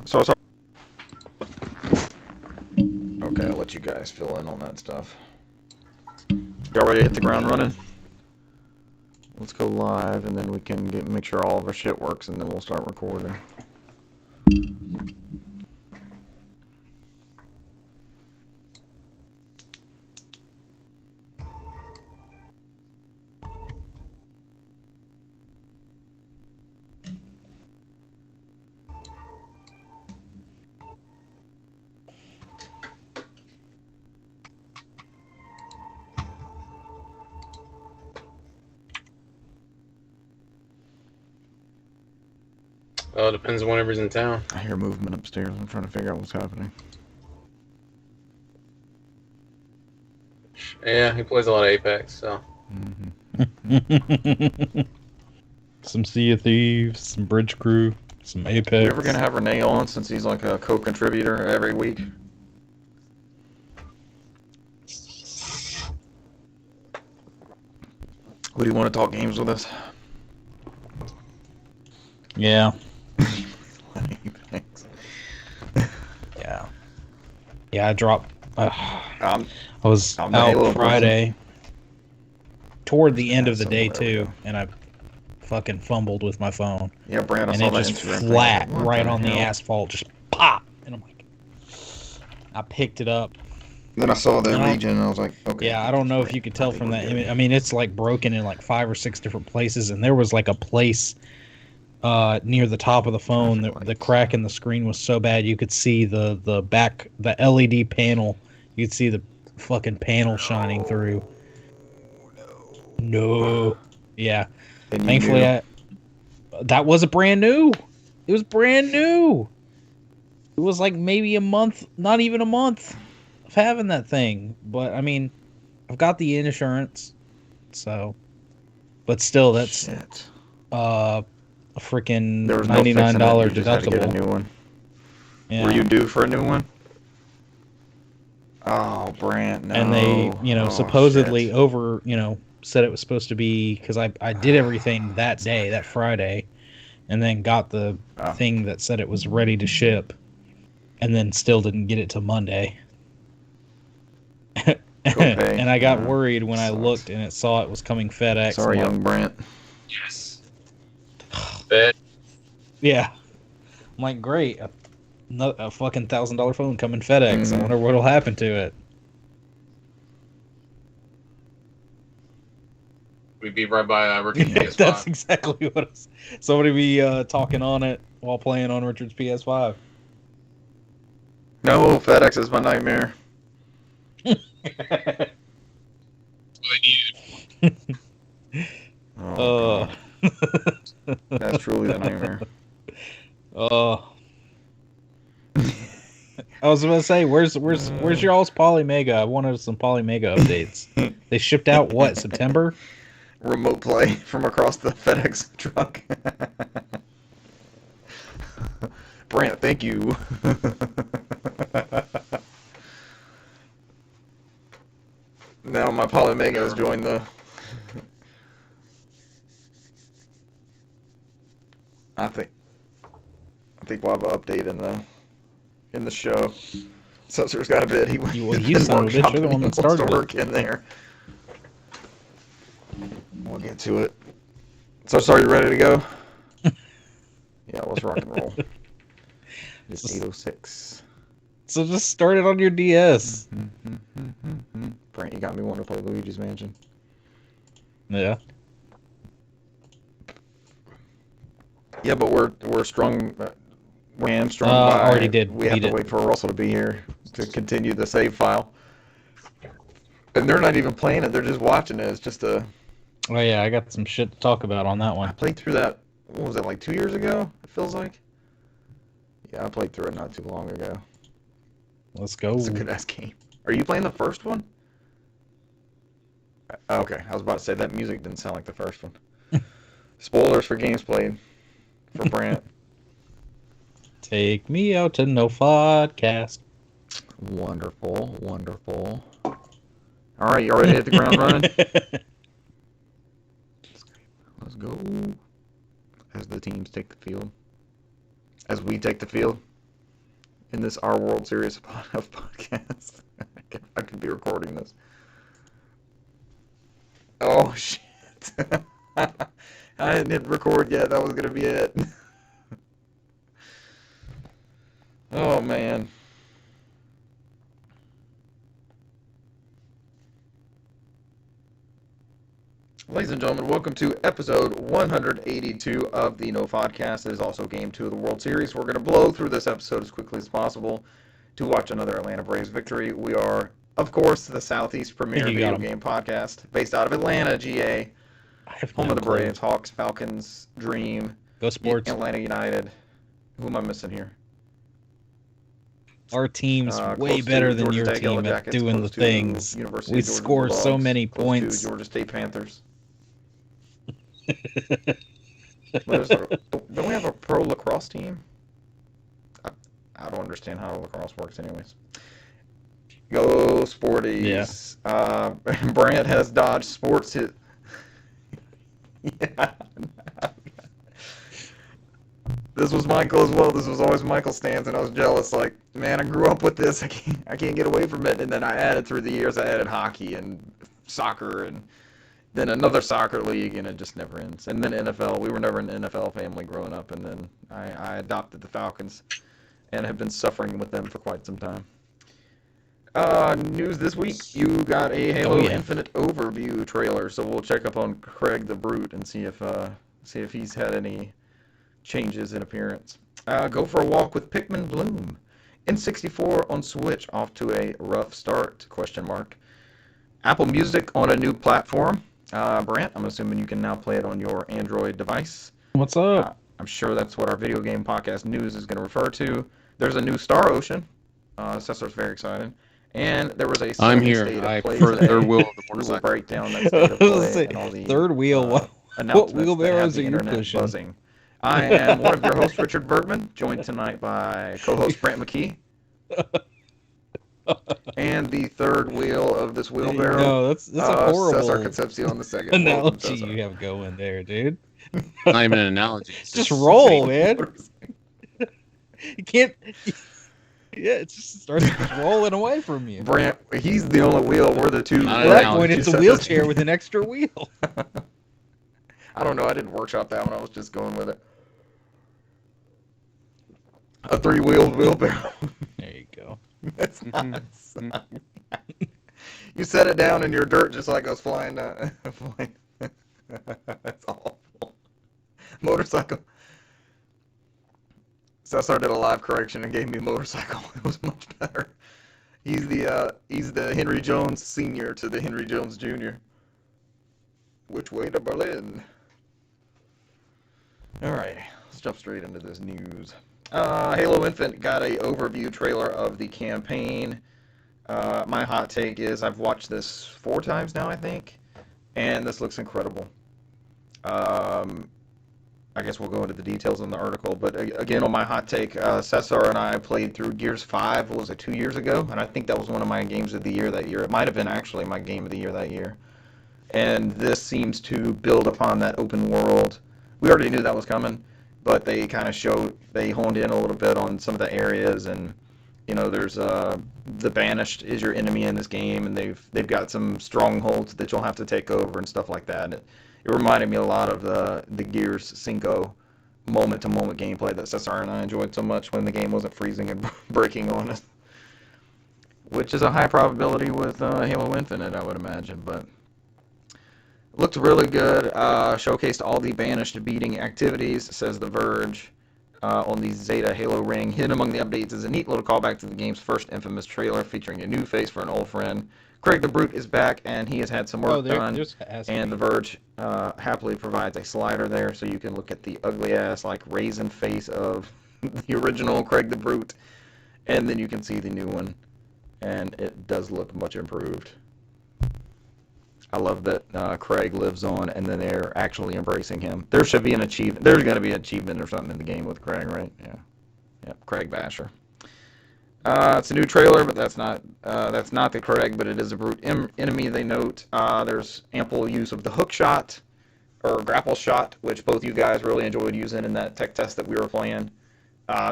So, okay, I'll let you guys fill in on that stuff. Y'all ready to hit the ground running? Let's go live, and then we can make sure all of our shit works, and then we'll start recording. Oh, it depends on whenever he's in town. I hear movement upstairs. I'm trying to figure out what's happening. Yeah, he plays a lot of Apex, so. Some Sea of Thieves, some Bridge Crew, some Apex. We ever gonna have Renee on since he's like a co-contributor every week? Would you want to talk games with us? Yeah. Thanks. Yeah. Yeah, I dropped. I was I'm out Friday. Toward the end of the day, too, and I fucking fumbled with my phone. Yeah, Brand, I and saw it that just Instagram flat thing. right on the asphalt, just pop. And I'm like, I picked it up. Then I saw the region, and I was like, okay. Yeah, I don't know if you could tell from that image. I mean, it's like broken in like 5 or 6 different places, and there was like a place near the top of the phone that the crack in the screen was so bad you could see the back, the LED panel. You could see the fucking panel shining through. No. Yeah. Thankfully, that was brand new. It was brand new. It was like maybe a month, not even a month of having that thing. But I mean, I've got the insurance, so. But still, that's a freaking $99 deductible. Just had to get a new one. Yeah. Were you due for a new one? Oh, Brant, no. And they, supposedly said it was supposed to be, because I did everything that day, that Friday, and then got the thing that said it was ready to ship, and then still didn't get it till Monday. And I got worried when I looked and it saw it was coming FedEx. Sorry, young Brant. Yes. Bet. Yeah. I'm like, great. A fucking $1,000 phone coming FedEx. Mm-hmm. I wonder what'll happen to it. We'd be right by Richard's PS5. That's exactly what somebody be talking on it while playing on Richard's PS5. No, FedEx is my nightmare. That's what they needed. Oh, that's truly the nightmare. I was gonna say, where's your all's Polymega? I wanted some Polymega updates. They shipped out what, September? Remote play from across the FedEx truck. Brant, thank you. Now my Polymega has joined the. I think we'll have an update in the show. Susser's got a bit. You son of a bitch, you're the one that started work in there. We'll get to it. So sorry, you ready to go? Yeah, let's rock and roll. It's 8:06. So just start it on your DS. Brant, you got me wanting to play Luigi's Mansion. Yeah. Yeah, but we're strung. We hamstrung by. Already did. We have to wait for Russell to be here to continue the save file. And they're not even playing it; they're just watching it. It's just a. Oh yeah, I got some shit to talk about on that one. I played through that. What was it, like 2 years ago? It feels like. Yeah, I played through it not too long ago. Let's go. It's a good ass game. Are you playing the first one? Okay, I was about to say that music didn't sound like the first one. Spoilers for games played for Brant. Take me out to NOFODcast. Wonderful, wonderful. All right, you ready to hit the ground running? Let's go. As the teams take the field. As we take the field. in this Our World Series of podcasts. I could be recording this. Oh, shit. I didn't hit record yet. That was going to be it. Oh, man. Ladies and gentlemen, welcome to episode 182 of the NOFODcast. It is also Game 2 of the World Series. We're going to blow through this episode as quickly as possible to watch another Atlanta Braves victory. We are, of course, the Southeast premier video game podcast based out of Atlanta, GA. Home of the Braves, Hawks, Falcons, Dream, Go Sports, Atlanta United. Who am I missing here? Our team's way better than your team at doing the things. We score so many points. Georgia State Panthers. Don't we have a pro lacrosse team? I don't understand how lacrosse works anyways. Go Sporties. Yeah. Brant has dodged sports hit. Yeah. This was Michael as well. This was always Michael's stance, and I was jealous. Like, man, I grew up with this. I can't get away from it. And then I added through the years. I added hockey and soccer, and then another soccer league, and it just never ends. And then NFL. We were never an NFL family growing up, and then I adopted the Falcons, and have been suffering with them for quite some time. News this week: you got a Halo Infinite overview trailer, so we'll check up on Craig the Brute and see if he's had any changes in appearance. Go for a walk with Pikmin Bloom. N64 on Switch off to a rough start? ? Apple Music on a new platform. Brant, I'm assuming you can now play it on your Android device. What's up? I'm sure that's what our video game podcast news is going to refer to. There's a new Star Ocean. Cesar's very excited. And there was a I'm here. I prefer the third wheel of the motorcycle. We'll break down that state of play and all the third wheel. What wheelbarrows are you pushing? Buzzing. I am one of your hosts, Richard Bergman, joined tonight by co-host Brant McKee. And the third wheel of this wheelbarrow. No, that's a horrible Cesar Concepcion the second. Analogy you have going there, dude. Not even an analogy. It's just roll, man. You can't. Yeah, it just starts rolling away from you. Brant, he's the only wheel. We're the two. At that point, it's a wheelchair with an extra wheel. I don't know. I didn't workshop that one. I was just going with it. A three-wheeled wheelbarrow. There you go. That's not. You set it down and your dirt just like goes flying. That's awful. Motorcycle. Cesar did a live correction and gave me motorcycle. It was much better. He's the Henry Jones Sr. to the Henry Jones Jr. Which way to Berlin? Alright, let's jump straight into this news. Halo Infinite got a overview trailer of the campaign. My hot take is I've watched this 4 times now, I think, and this looks incredible. I guess we'll go into the details in the article, but again, on my hot take, Cesar and I played through Gears 5, what was it, 2 years ago? And I think that was one of my games of the year that year. It might have been actually my game of the year that year. And this seems to build upon that open world. We already knew that was coming, but they kind of they honed in a little bit on some of the areas, and you know, there's the Banished is your enemy in this game, and they've got some strongholds that you'll have to take over and stuff like that. And it reminded me a lot of the Gears 5 moment-to-moment gameplay that Cesar and I enjoyed so much when the game wasn't freezing and breaking on us, which is a high probability with Halo Infinite, I would imagine, but looked really good. Showcased all the Banished beating activities, says The Verge, on the Zeta Halo ring. Hidden among the updates is a neat little callback to the game's first infamous trailer, featuring a new face for an old friend. Craig the Brute is back, and he has had some work done. And The Verge happily provides a slider there, so you can look at the ugly-ass, like, raisin face of the original Craig the Brute, and then you can see the new one, and it does look much improved. I love that Craig lives on, and then they're actually embracing him. There should be an achievement. There's going to be an achievement or something in the game with Craig, right? Yeah. Yep, Craig Basher. It's a new trailer, but that's not the Craig, but it is a Brute enemy, they note. There's ample use of the hook shot, or grapple shot, which both you guys really enjoyed using in that tech test that we were playing.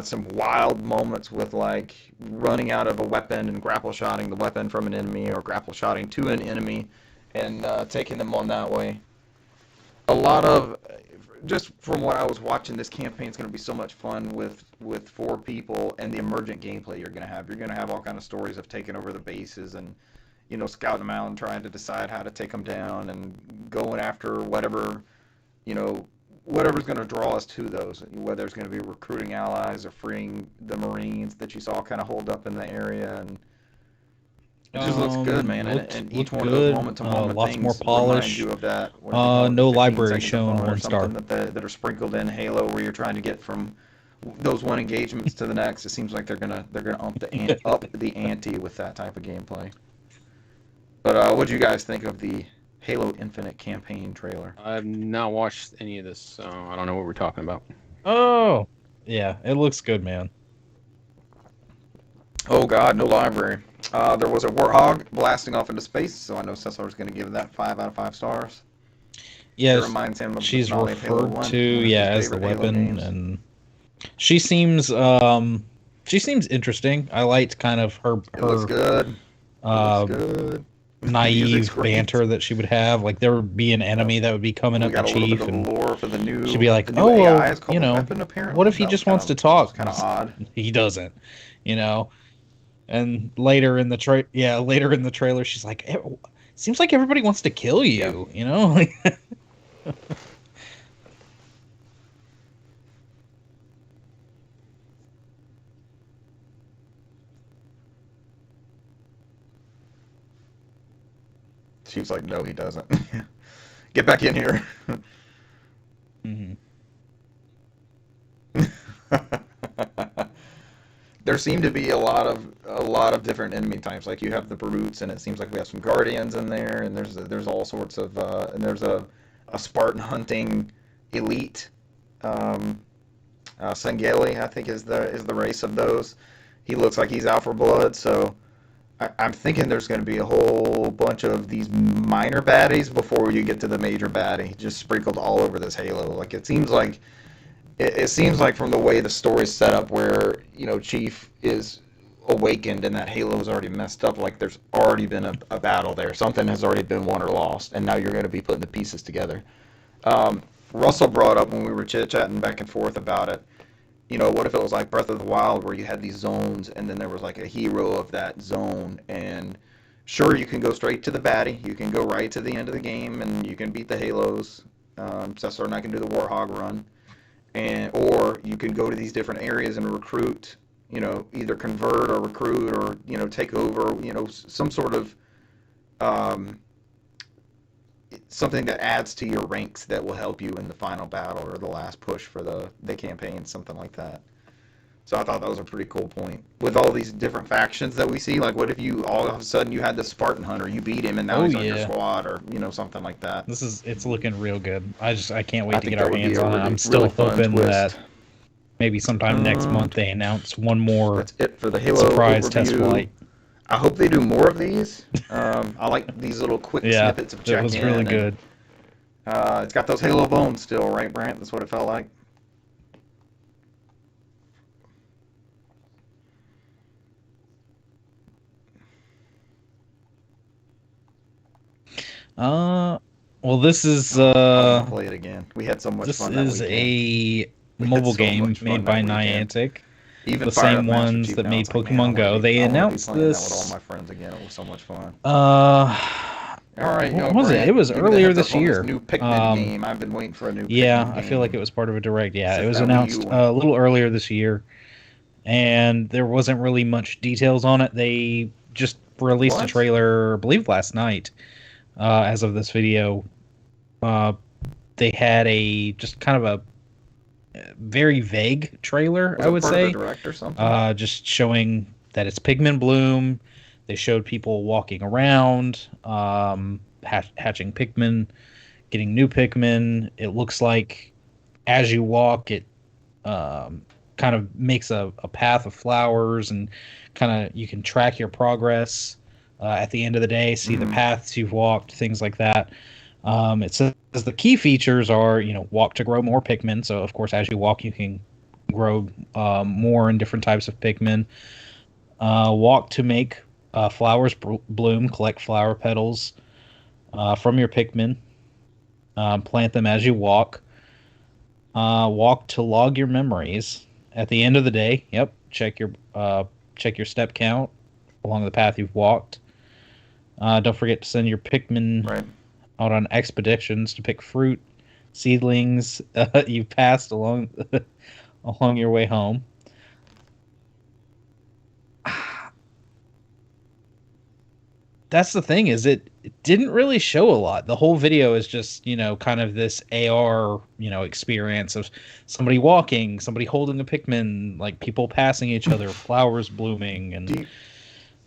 Some wild moments with like running out of a weapon and grapple shotting the weapon from an enemy, or grapple shotting to an enemy and taking them on that way. A lot of, just from what I was watching, this campaign is going to be so much fun with 4 people, and the emergent gameplay you're going to have. You're going to have all kind of stories of taking over the bases and, you know, scouting them out and trying to decide how to take them down and going after whatever, you know, whatever's going to draw us to those, whether it's going to be recruiting allies or freeing the Marines that you saw kind of hold up in the area. And it just looks good, man. And each one of those moment-to-moment lots things more polish. remind you of that. What do they call it, No 15 library seconds of shown, fun or 1 star. something that are sprinkled in Halo, where you're trying to get from those one engagements to the next. It seems like they're gonna up the ante with that type of gameplay. But what do you guys think of the Halo Infinite campaign trailer? I've not watched any of this, so I don't know what we're talking about. Oh, yeah, it looks good, man. Oh God, no library. There was a warthog blasting off into space, so I know Cesar's going to give that 5 out of 5 stars. Yeah, it reminds him of she's the finale of Halo 1, referred to as the weapon, and she seems interesting. I liked kind of her It looks good. It looks good. Naive banter that she would have. Like, there would be an enemy that would be coming up to Chief, and lore for the new, she'd be like, "Oh, well, you know, weapon, what if he just wants to talk?" Kind of odd. He doesn't, you know. And later in the trailer, she's like, "It seems like everybody wants to kill you," you know. She's like, "No, he doesn't. Get back in here." Mm-hmm. There seem to be a lot of different enemy types. Like, you have the brutes, and it seems like we have some guardians in there, and there's all sorts of and there's a Spartan hunting elite. Sengeli, I think, is the race of those. He looks like he's out for blood, so I'm thinking there's going to be a whole bunch of these minor baddies before you get to the major baddie, just sprinkled all over this Halo. Like, it seems like from the way the story's set up, where, you know, Chief is awakened and that Halo's already messed up, like there's already been a battle there. Something has already been won or lost, and now you're going to be putting the pieces together. Russell brought up, when we were chit-chatting back and forth about it, you know, what if it was like Breath of the Wild, where you had these zones, and then there was like a hero of that zone, and sure, you can go straight to the baddie, you can go right to the end of the game, and you can beat the Halos. Cesar and I can do the Warhog run. Or you can go to these different areas and recruit, you know, either convert or recruit, or, you know, take over, you know, some sort of something that adds to your ranks that will help you in the final battle or the last push for the campaign, something like that. So I thought that was a pretty cool point. With all these different factions that we see, like, what if you all of a sudden you had the Spartan hunter, you beat him, and now he's on your squad, or, you know, something like that. It's looking real good. I can't wait to get our hands on it. I'm still hoping that maybe sometime next month they announce one more That's it for the Halo surprise overview. test flight. I hope they do more of these. I like these little quick snippets of check-in. It was really good. It's got those Halo bones still, right, Brant? That's what it felt like. Well, this is I'll play it again. We had so much fun. This is a mobile game made by Niantic. Even the same ones that made Pokemon Go. They announced this. That with all my friends again. It was so much fun. All right. What was it? It was earlier this year. New Pikmin game. I've been waiting for a new. Yeah, I feel like it was part of a direct. Yeah, it was announced a little earlier this year, and there wasn't really much details on it. They just released a trailer, I believe, last night. As of this video, they had just kind of a very vague trailer, I would say. Direct or something? Just showing that it's Pikmin bloom. They showed people walking around, hatching Pikmin, getting new Pikmin. It looks like as you walk, it kind of makes a path of flowers, and kind of you can track your progress. At the end of the day, see the paths you've walked, things like that. It says the key features are, you know, walk to grow more Pikmin. So, of course, as you walk, you can grow more and different types of Pikmin. Walk to make flowers bloom. Collect flower petals from your Pikmin. Plant them as you walk. Walk to log your memories. At the end of the day, check your step count along the path you've walked. Don't forget to send your Pikmin out on expeditions to pick fruit, seedlings you passed along along your way home. That's the thing, is it didn't really show a lot. The whole video is just, kind of this AR, experience of somebody walking, somebody holding a Pikmin, like people passing each other, flowers blooming, and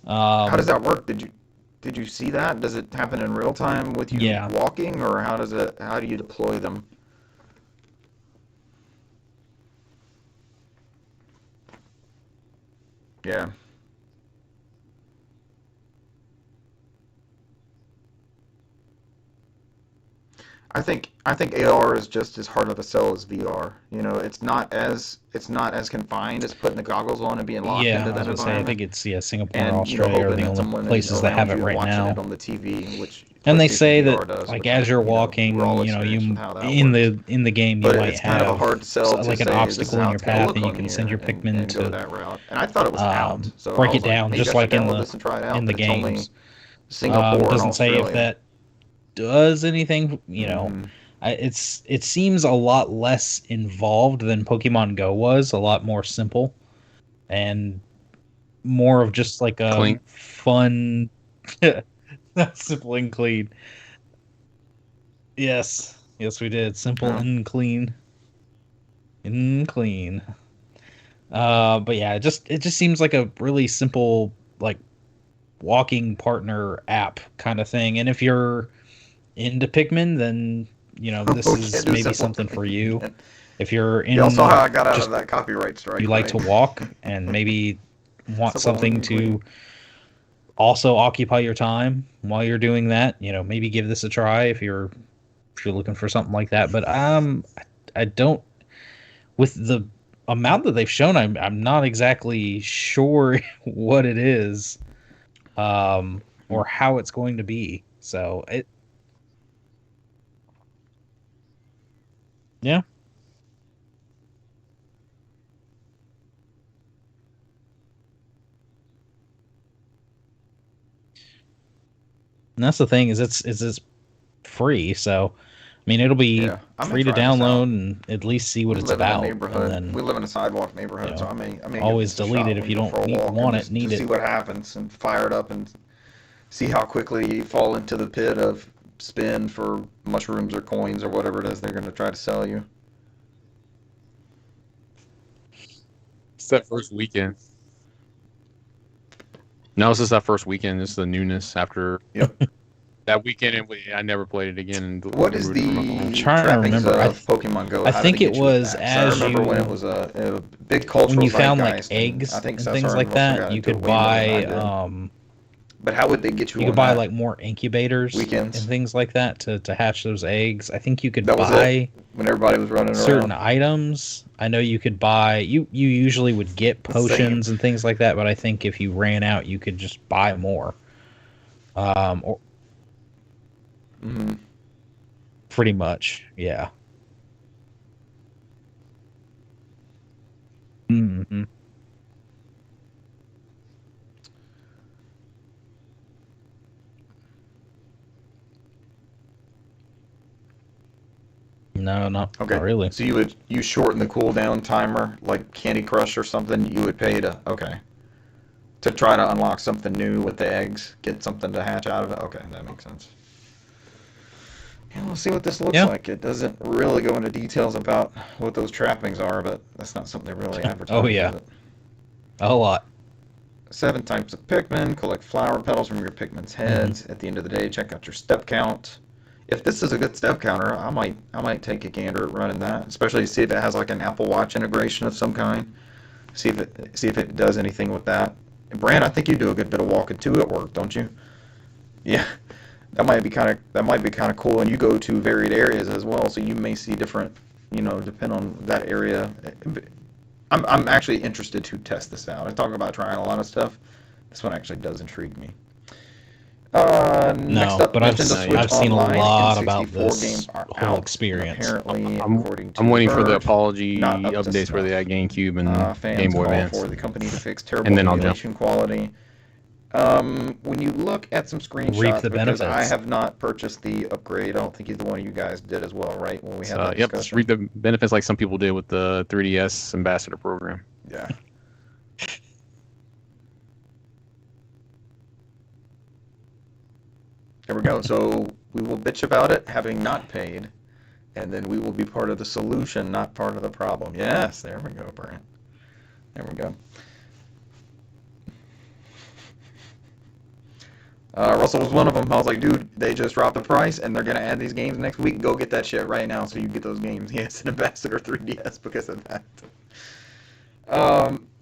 how does that work? Did you see that? Does it happen in real time with you walking, or how do you deploy them? Yeah. I think AR is just as hard of a sell as VR. It's not as confined as putting the goggles on and being locked into that environment. I think it's Singapore and Australia are the only places that have it right now. It on the TV, which and they say VR that does, like which, as you're walking, you in the game you might have kind of a hard sell like an obstacle in your path, and you can send your Pikmin to go that route. And I thought it was out, so break it down, just like in the games. Singapore doesn't say if that does anything, it seems a lot less involved than Pokemon Go was, a lot more simple and more of just like a clean. Fun not simple and clean. Yes we did. Simple and clean. But yeah, it just seems like a really simple, like, walking partner app kind of thing. And if you're into Pikmin, then this is maybe something for you. If you're in, you saw how I got out of that copyright strike. You like to walk and maybe want something to also occupy your time while you're doing that. Maybe give this a try if you're looking for something like that. But I don't, with the amount that they've shown, I'm not exactly sure what it is, or how it's going to be. So yeah. And that's the thing, is it's free, so I mean it'll be free to download and at least see what it's about. And then we live in a sidewalk neighborhood, so I may always delete it if you don't need it. See what happens and fire it up and see how quickly you fall into the pit of spin for mushrooms or coins or whatever it is they're going to try to sell you. It's that first weekend. No, it's just that first weekend. It's the newness after that weekend, and I never played it again. What is the trappings of Pokemon Go? I think it was as I remember when it was a big cultural when you found like eggs and things like that, you could buy. But how would they get you? You could buy like more incubators weekends and things like that to hatch those eggs. I think you could buy when everybody was running certain around. Items. I know you could buy. You usually would get potions and things like that, but I think if you ran out, you could just buy more. Or pretty much, yeah. Mm-hmm. No, not really. So you shorten the cooldown timer like Candy Crush or something. You would pay to try to unlock something new with the eggs, get something to hatch out of it. Okay, that makes sense. Yeah, we'll see what this looks like. It doesn't really go into details about what those trappings are, but that's not something they really advertise. Oh yeah, a lot. 7 types of Pikmin. Collect flower petals from your Pikmin's heads. At the end of the day, check out your step count. If this is a good step counter, I might take a gander at running that, especially see if it has like an Apple Watch integration of some kind. See if it does anything with that. And Brand, I think you do a good bit of walking too at work, don't you? Yeah, that might be kind of cool. And you go to varied areas as well, so you may see different, depend on that area. I'm actually interested to test this out. I talk about trying a lot of stuff. This one actually does intrigue me. Next No, up, but Nintendo Switch I've seen a Online lot and about 64 this games are whole out. experience. Apparently, I'm according to I'm waiting for the Verge, apology not up to updates where they snuff. had GameCube and Fans Game Boy call Advance. for the company to fix terrible And then I'll jump. emulation quality. When you look at some Reap screenshots, the because I benefits. have not purchased the upgrade. I don't think either one of you guys did as well, right? When we had that Yep, just discussion. reap the benefits like some people did with the 3DS Ambassador program. Yeah. There we go. So we will bitch about it having not paid, and then we will be part of the solution, not part of the problem. Yes, there we go, Brent. There we go. Russell was one of them. I was like, dude, they just dropped the price, and they're going to add these games next week. Go get that shit right now so you get those games. Yes, an Ambassador 3DS because of that.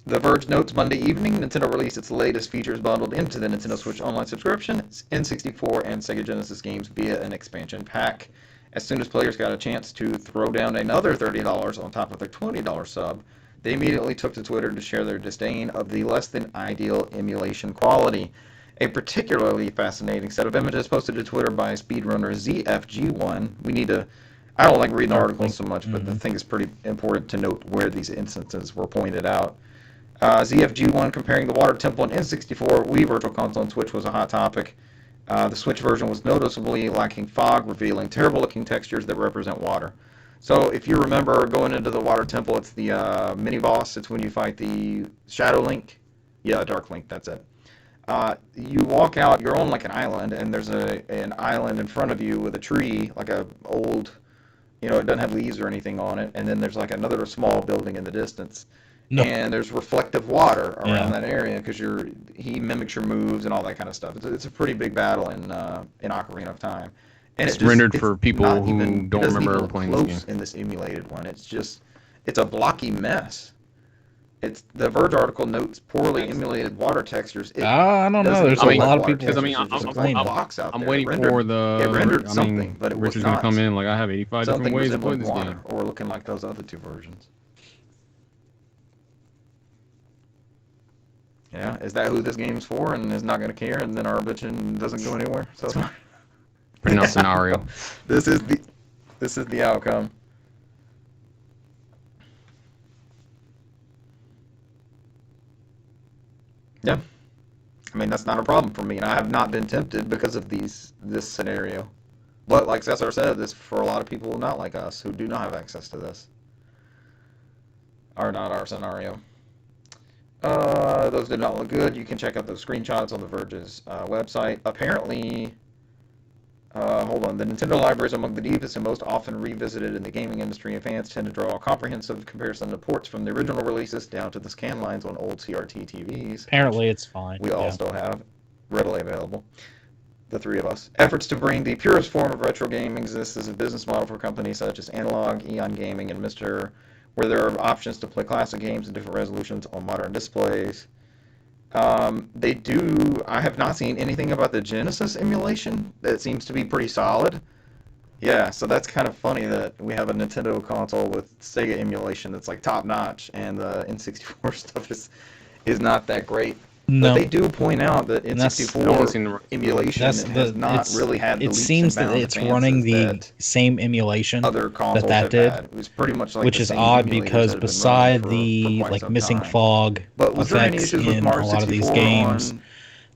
The Verge notes Monday evening, Nintendo released its latest features bundled into the Nintendo Switch Online subscription, N64 and Sega Genesis games via an expansion pack. As soon as players got a chance to throw down another $30 on top of their $20 sub, they immediately took to Twitter to share their disdain of the less than ideal emulation quality. A particularly fascinating set of images posted to Twitter by speedrunner ZFG1. I don't like reading articles so much, but the thing is pretty important to note where these instances were pointed out. ZFG1 comparing the Water Temple and N64 Wii Virtual Console and Switch was a hot topic. The Switch version was noticeably lacking fog, revealing terrible-looking textures that represent water. So if you remember going into the Water Temple, it's the mini-boss. It's when you fight the Shadow Link. Yeah, Dark Link, that's it. You walk out, you're on like an island, and there's an island in front of you with a tree, like a old, it doesn't have leaves or anything on it, and then there's like another small building in the distance. No. And there's reflective water around that area because he mimics your moves and all that kind of stuff. It's a pretty big battle in Ocarina of Time, and It's rendered for people who don't remember ever playing close this game. in this emulated one. It's a blocky mess. The Verge article notes poorly emulated water textures. I don't know. There's a lot of people I'm waiting for the. It rendered something, but it was Richard's not. gonna come in like I have 85 different ways of playing this game. Or looking like those other two versions. Yeah, is that who this game's for and is not going to care and then our bitching doesn't go anywhere? So Pretty nice scenario. This is the outcome. Yeah. I mean, that's not a problem for me, and I have not been tempted because of this scenario. But like Cesar said, this for a lot of people not like us who do not have access to this. Are not our scenario. Those did not look good. You can check out those screenshots on the Verge's website. Apparently, hold on. The Nintendo library is among the deepest and most often revisited in the gaming industry, and fans tend to draw a comprehensive comparison of ports from the original releases down to the scan lines on old CRT TVs. Apparently, it's fine. We all still have readily available. The three of us. Efforts to bring the purest form of retro gaming exist as a business model for companies such as Analog, Eon Gaming, and Mr., where there are options to play classic games in different resolutions on modern displays. They do. I have not seen anything about the Genesis emulation. That seems to be pretty solid. Yeah, so that's kind of funny that we have a Nintendo console with Sega emulation that's like top notch, and the N64 stuff is not that great. No. But they do point out that N64 emulation has not really had the it leaps seems and that bounds it's running the same emulation other consoles that did, it was pretty much like which is odd because beside the like missing fog effects in a lot of these games,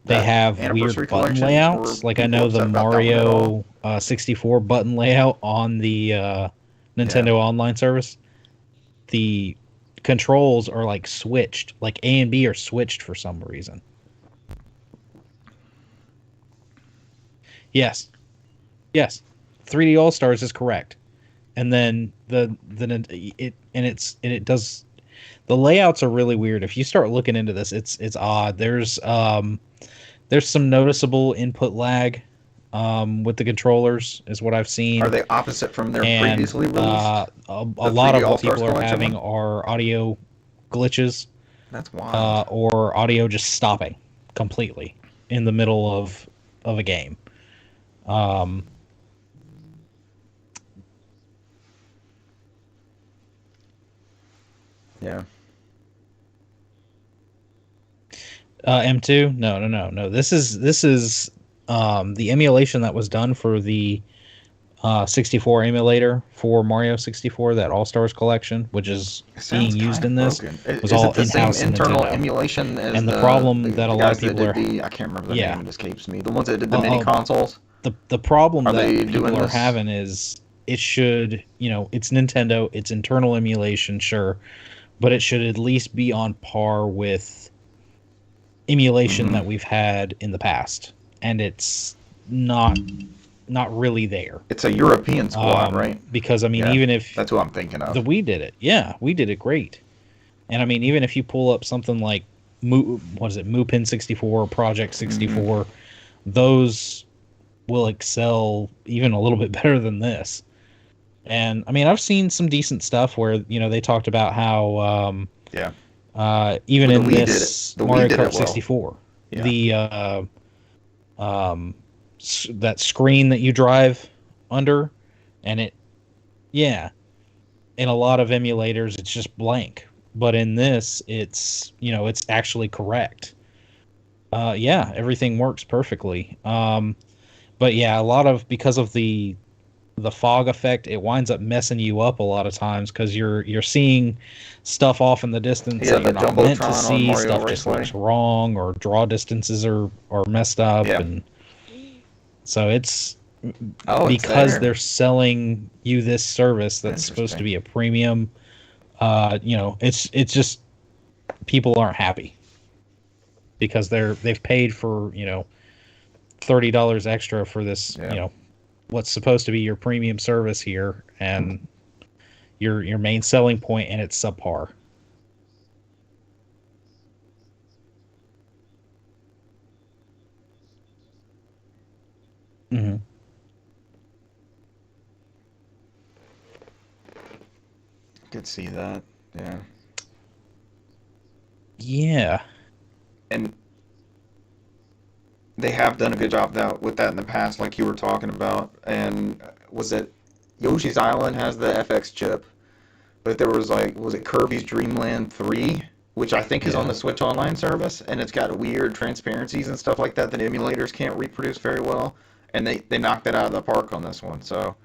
they have weird button layouts. Like I know the Mario 64 button layout on the Nintendo Online service, the controls are like switched, like A and B are switched for some reason. Yes 3D All Stars is correct, and then it does. The layouts are really weird. If you start looking into this, it's odd. There's some noticeable input lag with the controllers, is what I've seen. Are they opposite from their previously released? A lot of what people are having are audio glitches. That's wild. Or audio just stopping completely in the middle of a game. Yeah. M2? No. This is the emulation that was done for the 64 emulator for Mario 64, that All Stars collection, which is being used in this, was all the same in-house internal Nintendo. emulation as And the problem that a lot of guys that people did are I can't remember the yeah. name, it escapes me. The ones that did the mini consoles. The problem Are that they people doing are this? having is it should, it's Nintendo, it's internal emulation, sure, but it should at least be on par with emulation that we've had in the past, and it's not really there. It's a European squad, right? Because I mean, Yeah, even if that's what I'm thinking of. the Wii did it, yeah, we did it great. And I mean, even if you pull up something like Mupin 64 or Project 64, those will excel even a little bit better than this. And I mean, I've seen some decent stuff where they talked about how even in this Mario Kart 64, the that screen that you drive under, and in a lot of emulators it's just blank, but in this it's it's actually correct. Everything works perfectly. But yeah, a lot of, because of the fog effect, it winds up messing you up a lot of times because you're seeing stuff off in the distance that you're not meant to see. Stuff just looks wrong, or draw distances are messed up, and so it's because they're selling you this service that's supposed to be a premium. It's just people aren't happy because they've paid for $30 extra for this what's supposed to be your premium service here, and your main selling point, and it's subpar. Mm-hmm. Could see that. Yeah. Yeah. And they have done a good job with that in the past, like you were talking about. And was it Yoshi's Island has the FX chip, but there was was it Kirby's Dream Land 3, which I think is on the Switch Online service, and it's got weird transparencies and stuff like that emulators can't reproduce very well, and they knocked it out of the park on this one. So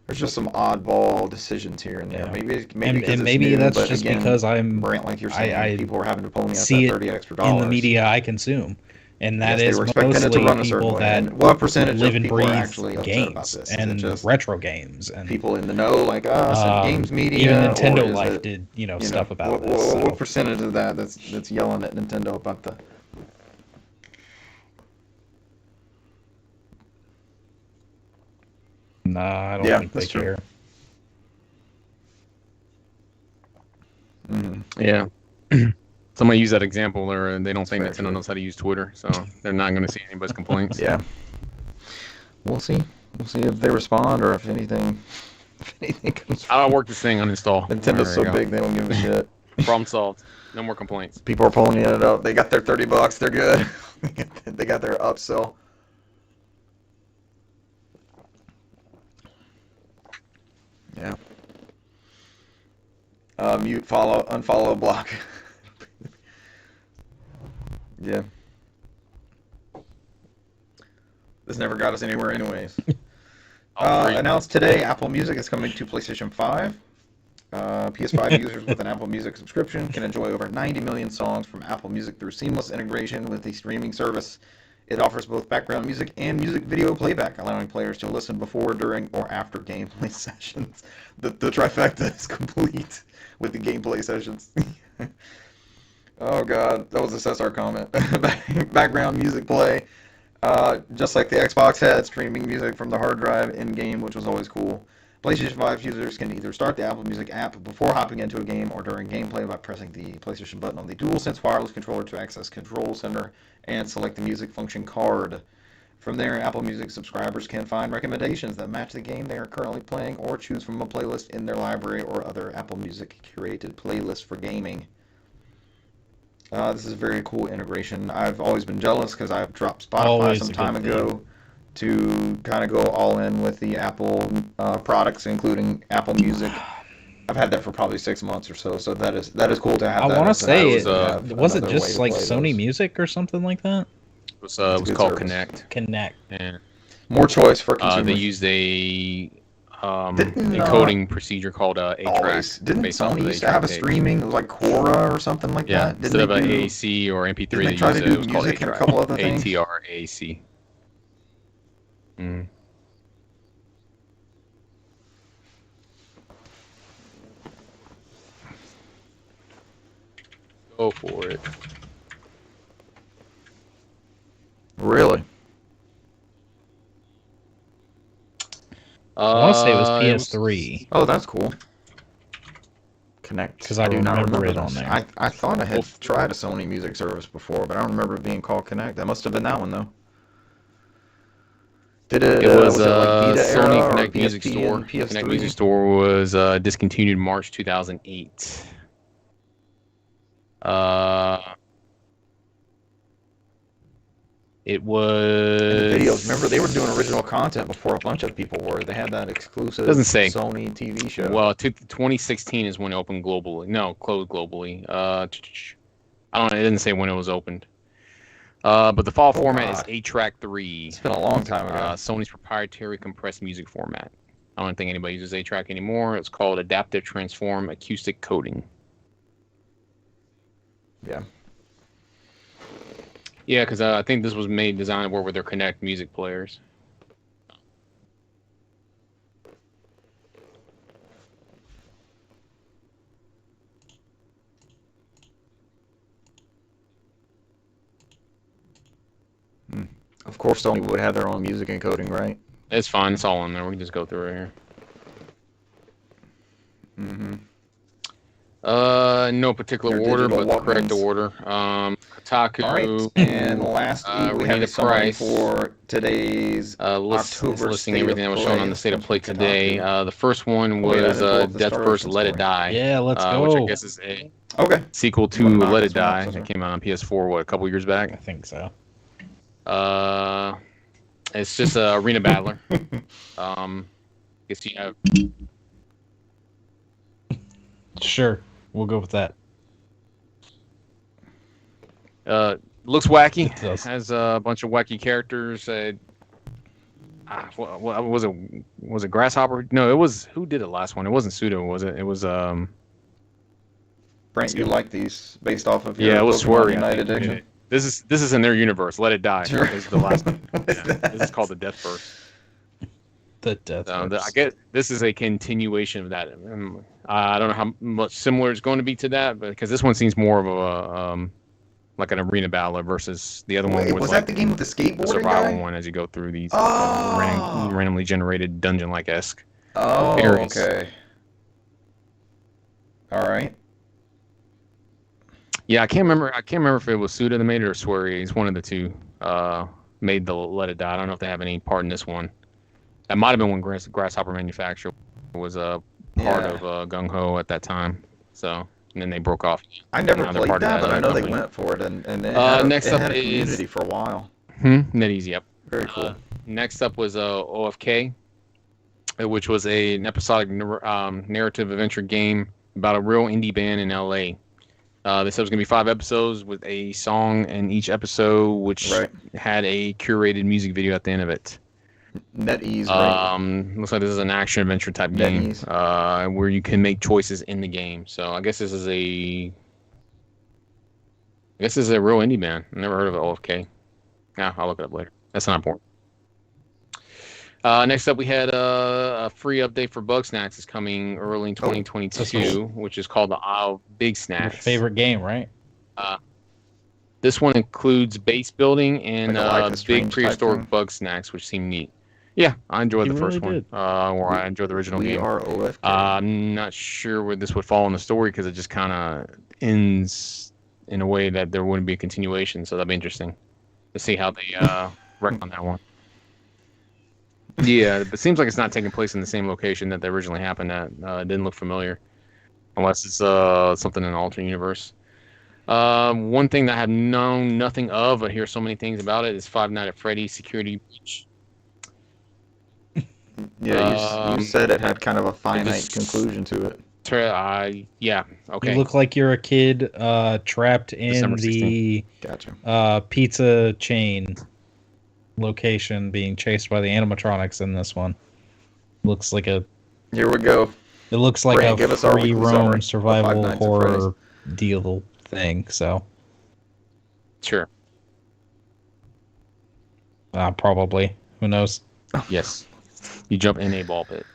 there's just some oddball decisions here and there. Yeah. Maybe that's but just again, because I'm Brant, like you're saying, I people are having to pony up see that $30 extra in the media I consume, and that is mostly people that what percentage live of and people breathe are actually upset about this? and just retro games, and people in the know like us and games media. Even Nintendo Life did stuff about this. What percentage of that's yelling at Nintendo about the? Nah, I don't think they care. Mm-hmm. Yeah. Somebody used that example, or they don't think Nintendo knows how to use Twitter, so they're not going to see anybody's complaints. Yeah. We'll see. We'll see if they respond, or if anything comes. I'll work this thing uninstall. Nintendo's so big they don't give a shit. Problem solved. No more complaints. People are pulling it up. They got their $30. They're good. They got their upsell. Yeah. Mute, follow, unfollow, block. Yeah. This never got us anywhere anyways. Announced today, Apple Music is coming to PlayStation 5. PS5 users with an Apple Music subscription can enjoy over 90 million songs from Apple Music through seamless integration with the streaming service. It offers both background music and music video playback, allowing players to listen before, during, or after gameplay sessions. The trifecta is complete with the gameplay sessions. Oh god, that was a Cesar comment. Background music play. Just like the Xbox had, streaming music from the hard drive in-game, which was always cool. PlayStation 5 users can either start the Apple Music app before hopping into a game or during gameplay by pressing the PlayStation button on the DualSense wireless controller to access Control Center and select the music function card. From there, Apple Music subscribers can find recommendations that match the game they are currently playing or choose from a playlist in their library or other Apple Music curated playlist for gaming. This is a very cool integration. I've always been jealous because I've dropped Spotify some time ago to kind of go all in with the Apple products, including Apple Music. I've had that for probably 6 months or so. So that is cool to have. I want to say was, was it just like Sony Music or something like that? It was called Connect. Connect. Yeah. More choice for consumers. They used a encoding procedure called A-Track. Didn't Sony used to have a streaming like Quora or something like that? Instead of an AAC or MP3, they used it was called A-Track. A couple other things. ATRAC. Mm. Go for it. Really? I want to say it was PS3. Oh, that's cool. Connect. Because I do not remember it on there. I thought I had tried a Sony music service before, but I don't remember it being called Connect. That must have been that one, though. It was like Sony Connect Music Store. Connect Music Store was discontinued March 2008. It was... The videos, remember, they were doing original content before a bunch of people were. They had that exclusive Sony TV show. Well, 2016 is when it opened globally. No, closed globally. I don't know, it didn't say when it was opened. But the file format is 8-track 3. It's been a long time ago. Sony's proprietary compressed music format. I don't think anybody uses 8-track anymore. It's called Adaptive Transform Acoustic Coding. Yeah. Yeah, because I think this was designed to work with their Connect music players. Of course, Sony would have their own music encoding, right? It's fine. It's all in there. We can just go through it here. Mm-hmm. No particular order, but the correct order. Kotaku. All right. And lastly, we have a summary for today's October listing everything that was shown on the State of Play today. The first one was Death First Let It Die. Yeah, let's go. Which I guess is a sequel to Let It Die. It came out on PS4, a couple years back? I think so. It's just a arena battler. Guess you have... Sure, we'll go with that. Looks wacky. It does. Has a bunch of wacky characters. What was it? Was it Grasshopper? No, it was. Who did it last one? It wasn't Pseudo, was it? It was Brent, you like these based off of your it was Pokemon Unite edition? This is in their universe. Let It Die. Sure. This is the last one. This is called the Death First. The Death First. I get this is a continuation of that. I don't know how much similar it's going to be to that, but because this one seems more of a like an arena battler versus the other one was like that the game with the skateboarding survival guy? one as you go through these randomly generated dungeon-like-esque areas. Okay. All right. Yeah, I can't remember if it was Suda that made it or Swery. It's one of the two made the Let It Die. I don't know if they have any part in this one. That might have been when Grasshopper Manufacturer was a part of Gung Ho at that time. So, and then they broke off. I never played that, but I know they went for it, and it had a community for a while. NetEase, yep. Very cool. Next up was OFK, which was an episodic narrative adventure game about a real indie band in LA. They said it was going to be 5 episodes with a song in each episode, which had a curated music video at the end of it. NetEase, right? Looks like this is an action adventure type game where you can make choices in the game. So I guess this is a real indie band. I never heard of OFK. Yeah, I'll look it up later. That's not important. Next up, we had a free update for Bug Snacks is coming early in 2022, which is called the Isle of Big Snacks. Your favorite game, right? This one includes base building and big prehistoric bug snacks, which seem neat. Yeah, I enjoyed the first one, or I enjoyed the original game. I'm not sure where this would fall in the story because it just kind of ends in a way that there wouldn't be a continuation, so that'd be interesting to see how they wreck on that one. Yeah, it seems like it's not taking place in the same location that they originally happened at. It didn't look familiar, unless it's something in an alternate universe. One thing that I have known nothing of, but hear so many things about it, is Five Nights at Freddy's Security Breach. Yeah, you said it had kind of a finite conclusion to it. Yeah. Okay. You look like you're a kid trapped in the pizza chain location being chased by the animatronics in this one. Looks like a... Here we go. It looks like a free roam survival horror deal thing, so... Sure. Probably. Who knows? Yes. You jump in a ball pit.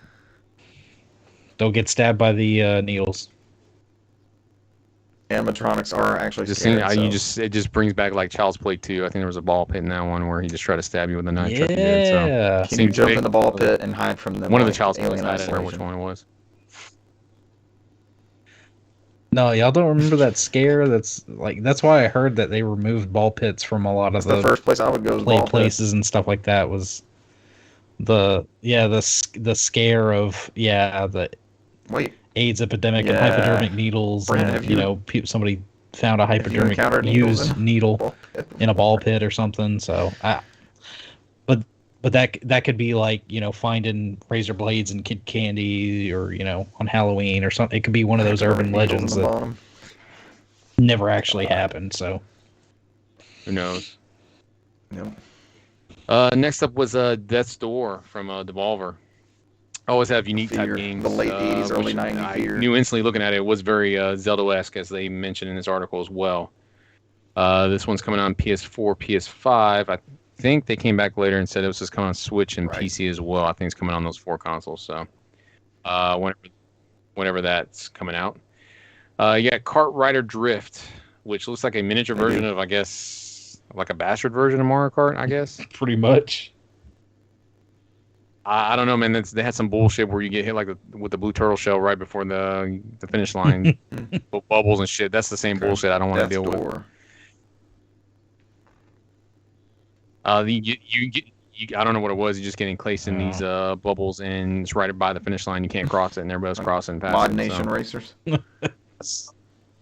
Don't get stabbed by the needles. Animatronics are actually it just brings back like Child's Play 2. I think there was a ball pit in that one where he just tried to stab you with a knife. Yeah. Can you jump in the ball pit and hide from them? One of the Child's Plays. I don't remember which one it was. No, y'all don't remember that scare? That's why I heard that they removed ball pits from a lot of the first place I would go play places and stuff like that. Was the scare of the AIDS epidemic and hypodermic needles. And, somebody found a hypodermic used needle in a ball pit or something. So, but that could be like, finding razor blades and kid candy, or on Halloween or something. It could be one of those urban legends that never actually happened. So, who knows? Yep. Next up was Death's Door from Devolver. Always have unique type games. The late 80s, early 90s. I knew instantly looking at it, it was very Zelda-esque, as they mentioned in this article as well. This one's coming on PS4, PS5. I think they came back later and said it was just coming on Switch and PC as well. I think it's coming on those 4 consoles. So, whenever that's coming out. You got Kart Rider Drift, which looks like a miniature version of, I guess, like a bastard version of Mario Kart, I guess. Pretty much. I don't know, man. They had some bullshit where you get hit with the blue turtle shell right before the finish line, bubbles and shit. That's the same bullshit I don't want to deal with. I don't know what it was. You just get encased in these bubbles, and it's right by the finish line. You can't cross it, and everybody's crossing past. Mod Nation racers.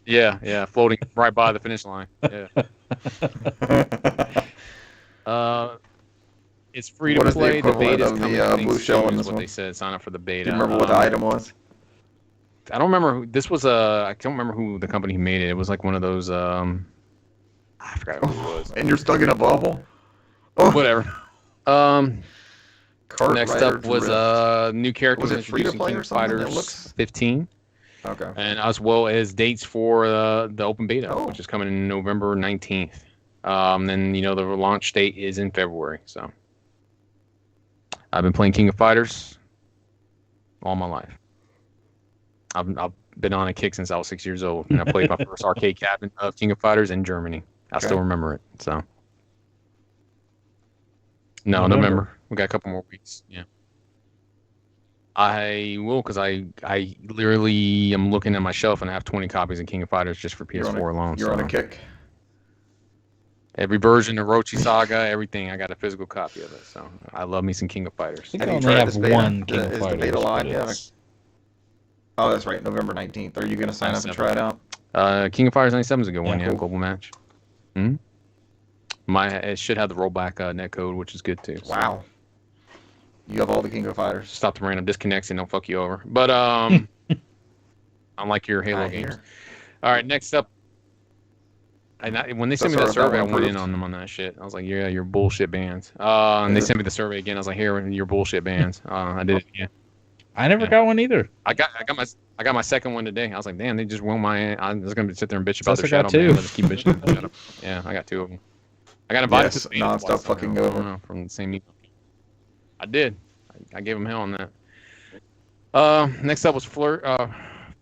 Yeah, floating right by the finish line. Yeah. It's free to play. The beta is coming. Blue shell in this one. They said sign up for the beta. Do you remember what the item was? I don't remember. This was I don't remember who the company who made it. It was like one of those. I forgot who it was. And you're stuck in a bubble. Whatever. Next up was new characters. Was it free to play or something? Fighters 15. Okay. And as well as dates for the open beta, which is coming in November 19th. Then the launch date is in February. So. I've been playing King of Fighters all my life. I've been on a kick since I was 6 years old, and I played my first arcade cabinet of King of Fighters in Germany. I still remember it. So, November. We got a couple more weeks. Yeah, I will, because I literally am looking at my shelf and I have 20 copies of King of Fighters just for PS4 alone. You're on a kick. Every version of Orochi Saga, everything. I got a physical copy of it, so I love me some King of Fighters. I think I only have one King of Fighters. Beta live? Oh, that's right, November 19th. Are you going to sign up and try it out? King of Fighters 97 is a good one, cool. Global match. It should have the rollback netcode, which is good too. So. Wow. You have all the King of Fighters. Stop the random disconnects and don't fuck you over. But unlike your Halo games. All right, next up. When they sent me that survey, I went in on them on that shit. I was like, yeah, you're bullshit bans. And they sent me the survey again. I was like, here, you're bullshit bans. I did it again. I never got one either. I got my second one today. I was like, damn, they just won't my. I'm just gonna sit there and bitch about their shadow. Ban. Just keep bitching about the shadow. Yeah, I got 2 of them. I got invited to non-stop fucking over from the same email. I did. I gave them hell on that. Next up was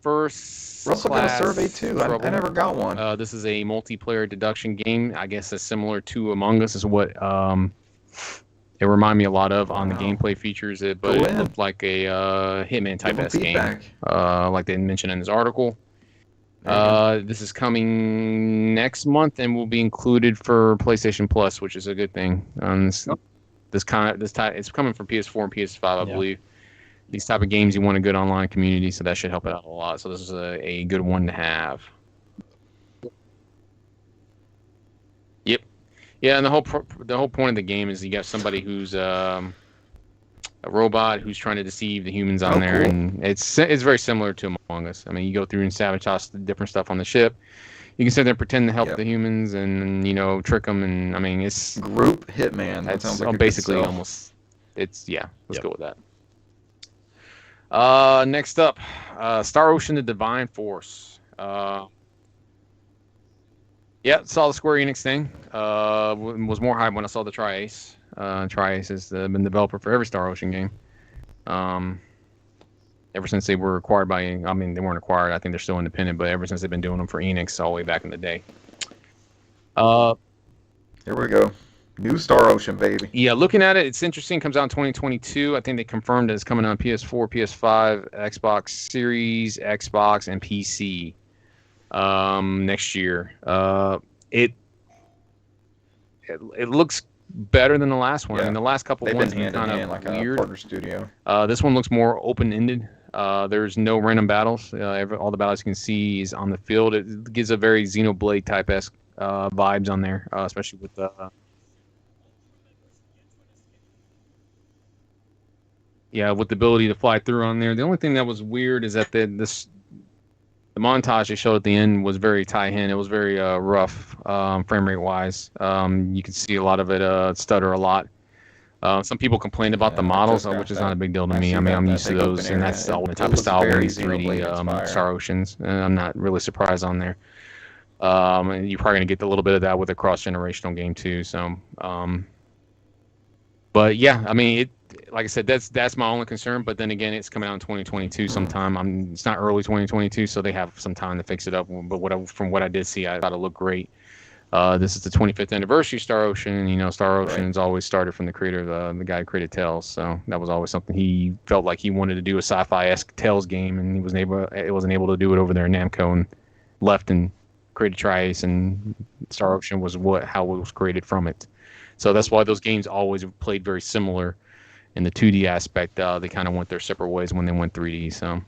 First. Russell got a survey too. I never got one. This is a multiplayer deduction game. I guess it's similar to Among Us, is what it reminded me a lot of on the gameplay features. But it looked like a Hitman type game, like they mentioned in this article. This is coming next month and will be included for PlayStation Plus, which is a good thing. It's coming from PS4 and PS5, I believe. These type of games, you want a good online community, so that should help it out a lot. So this is a good one to have. Yep. Yeah, and the whole point of the game is you got somebody who's a robot who's trying to deceive the humans on there, cool. And it's very similar to Among Us. I mean, you go through and sabotage the different stuff on the ship. You can sit there and pretend to help the humans and trick them, and I mean it's group hitman. That sounds like basically almost. Let's go with that. Next up, Star Ocean: The Divine Force. Saw the Square Enix thing. Was more hype when I saw the Tri-Ace. Tri-Ace has been developer for every Star Ocean game. Ever since they were acquired by, I mean, they weren't acquired. I think they're still independent, but ever since they've been doing them for Enix all the way back in the day. Here we go. New Star Ocean, baby. Yeah, looking at it, it's interesting. Comes out in 2022. I think they confirmed that it's coming on PS4, PS5, Xbox Series, Xbox, and PC next year. It looks better than the last one. Yeah. I mean, the last couple ones been kind of like weird. A partner studio. This one looks more open-ended. There's no random battles. All the battles you can see is on the field. It gives a very Xenoblade type-esque vibes on there, especially with the with the ability to fly through on there. The only thing that was weird is that the montage they showed at the end was very tie-in. It was very rough frame rate wise. You can see a lot of it stutter a lot. Some people complained about the models, which is not a big deal to me. I mean, I'm used to those, and that's all the type of style when these 3D Star Oceans. And I'm not really surprised on there. And you're probably going to get a little bit of that with a cross-generational game too. So, but yeah, I mean, like I said, that's my only concern. But then again, it's coming out in 2022 sometime. It's not early 2022, so they have some time to fix it up. But from what I did see, I thought it looked great. This is the 25th anniversary of Star Ocean. You know, Star Ocean's always started from the creator, the guy who created Tales. So that was always something he felt like he wanted to do, a sci-fi-esque Tales game, and he wasn't able to do it over there in Namco, and left and created Tri-Ace, and Star Ocean was how it was created from it. So that's why those games always played very similar in the 2D aspect. They kind of went their separate ways when they went 3D. So.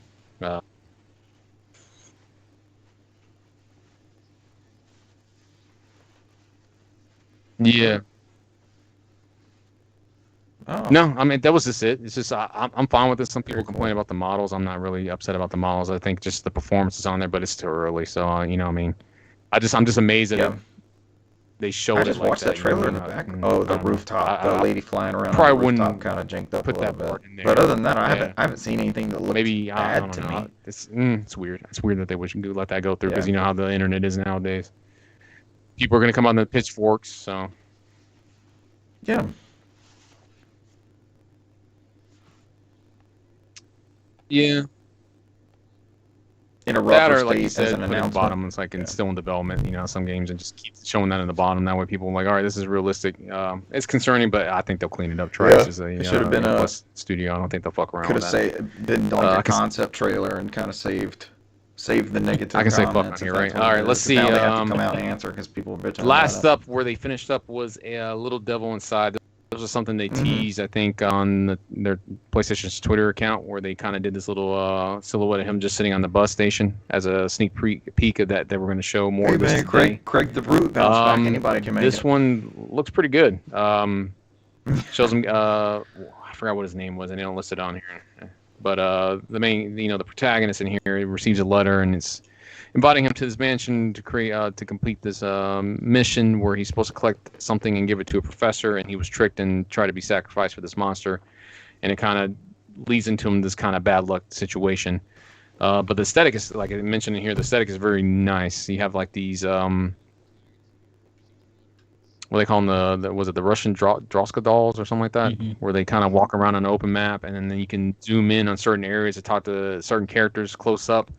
Yeah. Oh. No, I mean that was just it. It's just I'm fine with this. Some people complain about the models. I'm not really upset about the models. I think just the performance is on there, but it's too early. So I mean, I'm just amazed that they showed it. I just like watched that trailer in the back. Oh, the rooftop, the lady flying around. Probably on the rooftop kind of jinked up put a that little part in there. But other than that, I haven't seen anything that looks bad to me. It's weird. It's weird that they wouldn't let that go through because you know how the internet is nowadays. People are gonna come on the pitchforks. So. Yeah. Yeah. In a rougher like you state as said, an put it in the announcement. bottom. It's like it's still in development. You know, some games and just keep showing that in the bottom. That way, people are like, all right, this is realistic. It's concerning, but I think they'll clean it up. Tri-Ace is it should have been a studio. I don't think they'll fuck around. Could with have been like a concept trailer and kind of saved the negative. I can say fuck on here, right? All right, let's see. Now they have to come out and answer because people are bitching. Last up, where they finished up was a Little Devil Inside. This was something they teased, I think, on their PlayStation's Twitter account, where they kind of did this little silhouette of him just sitting on the bus station as a sneak peek of that. They were going to show more of this. Craig the Brute bounced back. Anybody can make this it. This one looks pretty good. Shows him. I forgot what his name was. I didn't list it on here. But the main, the protagonist in here, he receives a letter, and it's inviting him to this mansion to complete this mission where he's supposed to collect something and give it to a professor, and he was tricked and tried to be sacrificed for this monster, and it kind of leads into him this kind of bad luck situation. But the aesthetic is, like I mentioned in here, the aesthetic is very nice. You have like these what they call them, was it the Russian Droska dolls or something like that, where they kind of walk around on an open map, and then you can zoom in on certain areas to talk to certain characters close up.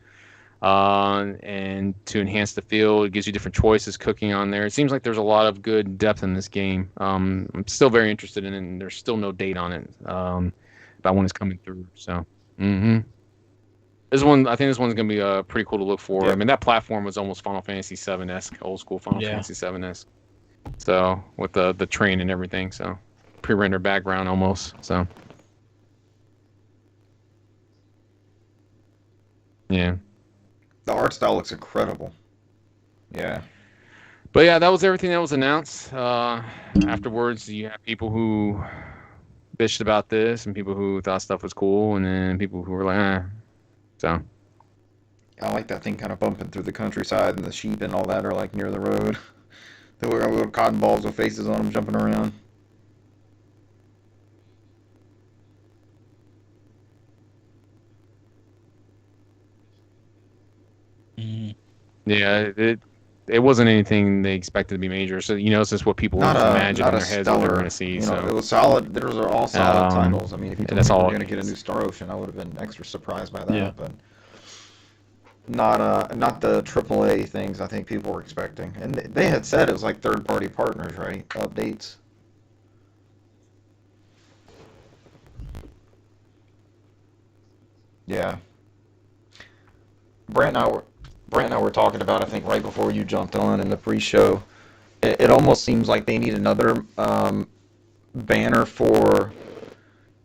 And to enhance the feel, it gives you different choices cooking on there. It seems like there's a lot of good depth in this game. I'm still very interested in it, and there's still no date on it about when it's coming through. So, I think this one's gonna be pretty cool to look for. I mean, that platform was almost Final Fantasy VII-esque, old school Final Fantasy VII-esque. So with the train and everything, so pre-rendered background almost. So, yeah. The art style looks incredible. Yeah. But yeah, that was everything that was announced. Afterwards, you have people who bitched about this, and people who thought stuff was cool, and then people who were like, eh. So. I like that thing kind of bumping through the countryside, and the sheep and all that are like near the road. They look like little cotton balls with faces on them jumping around. Yeah, it wasn't anything they expected to be major. So it's just what people imagine in their heads what they were going to see. So it was solid. Those are all solid titles. I mean, if you told me we were going to get a new Star Ocean, I would have been extra surprised by that. Yeah. But not the AAA things I think people were expecting. And they had said it was like third-party partners, right? Updates. Yeah. Brant and I were talking about, I think, right before you jumped on in the pre-show. It almost seems like they need another banner for,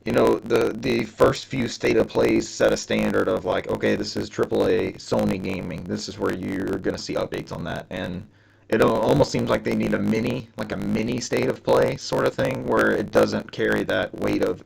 the first few state of plays set a standard of like, okay, this is AAA Sony gaming. This is where you're going to see updates on that. And it almost seems like they need a mini state of play sort of thing where it doesn't carry that weight of,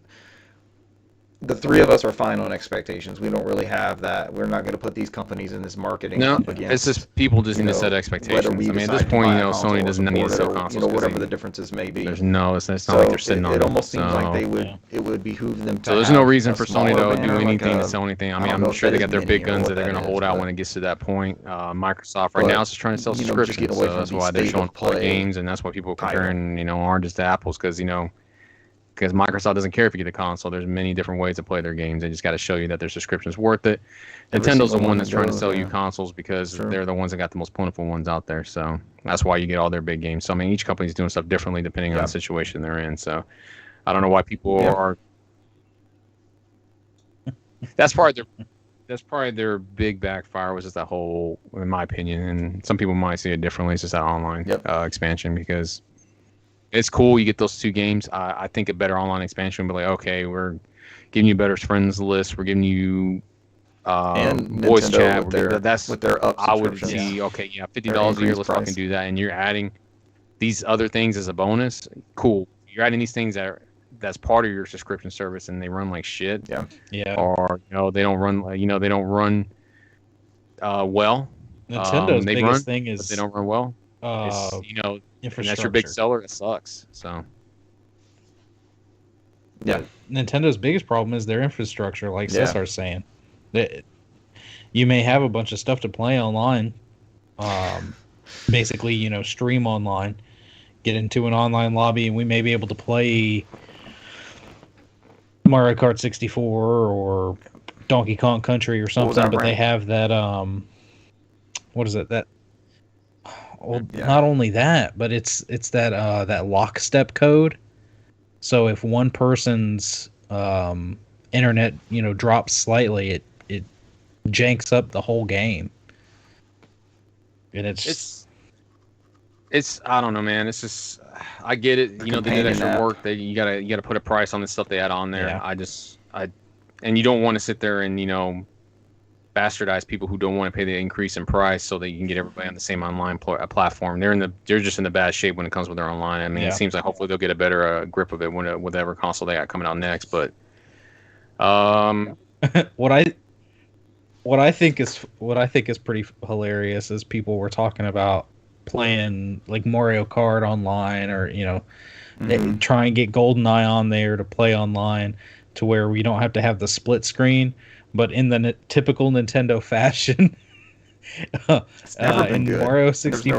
the three of us are fine on expectations. We don't really have that. We're not going to put these companies in this marketing up against. It's just people just need to set expectations. I mean, at this point, Sony doesn't need to sell consoles. Whatever the differences may be. It's not like they're sitting on it. It almost seems like it would behoove them to. So there's no reason for Sony to do anything to sell anything. I mean, I'm sure they got their big guns that they're going to hold out when it gets to that point. Microsoft right now is just trying to sell subscriptions, so that's why they're showing play games, and that's why people are comparing, oranges to apples, because Microsoft doesn't care if you get a console. There's many different ways to play their games. They just got to show you that their subscription's worth it. Nintendo's the one that's trying to sell you consoles because they're the ones that got the most plentiful ones out there. So that's why you get all their big games. So I mean, each company's doing stuff differently depending on the situation they're in. So I don't know why people are. That's probably their big backfire was just that whole, in my opinion, and some people might see it differently. It's just that online expansion because. It's cool. You get those two games. I think a better online expansion would be like, okay, we're giving you better friends list. We're giving you voice chat. With their up I would see, $50 a year. Let's fucking do that. And you're adding these other things as a bonus. Cool. You're adding these things that's part of your subscription service, and they run like shit. Yeah. Or they don't run. They don't run well. Nintendo's biggest thing is they don't run well. And that's your big seller. It sucks. So, yeah, Nintendo's biggest problem is their infrastructure. Like Cesar's saying, you may have a bunch of stuff to play online. Basically, stream online, get into an online lobby, and we may be able to play Mario Kart 64 or Donkey Kong Country or something. But they have that what is it that? Well, not only that, but it's that lockstep code. So if one person's internet drops slightly, it janks up the whole game. And it's I don't know, man. It's just I get it. They did extra work. You gotta put a price on the stuff they add on there. Yeah. And you don't want to sit there and bastardize people who don't want to pay the increase in price so that you can get everybody on the same online platform. They're just in the bad shape when it comes with their online. I mean, it seems like hopefully they'll get a better grip of it when whatever console they got coming out next. But what I think is pretty hilarious is people were talking about playing like Mario Kart online or try and get GoldenEye on there to play online to where we don't have to have the split screen. But in the typical Nintendo fashion, in Mario 64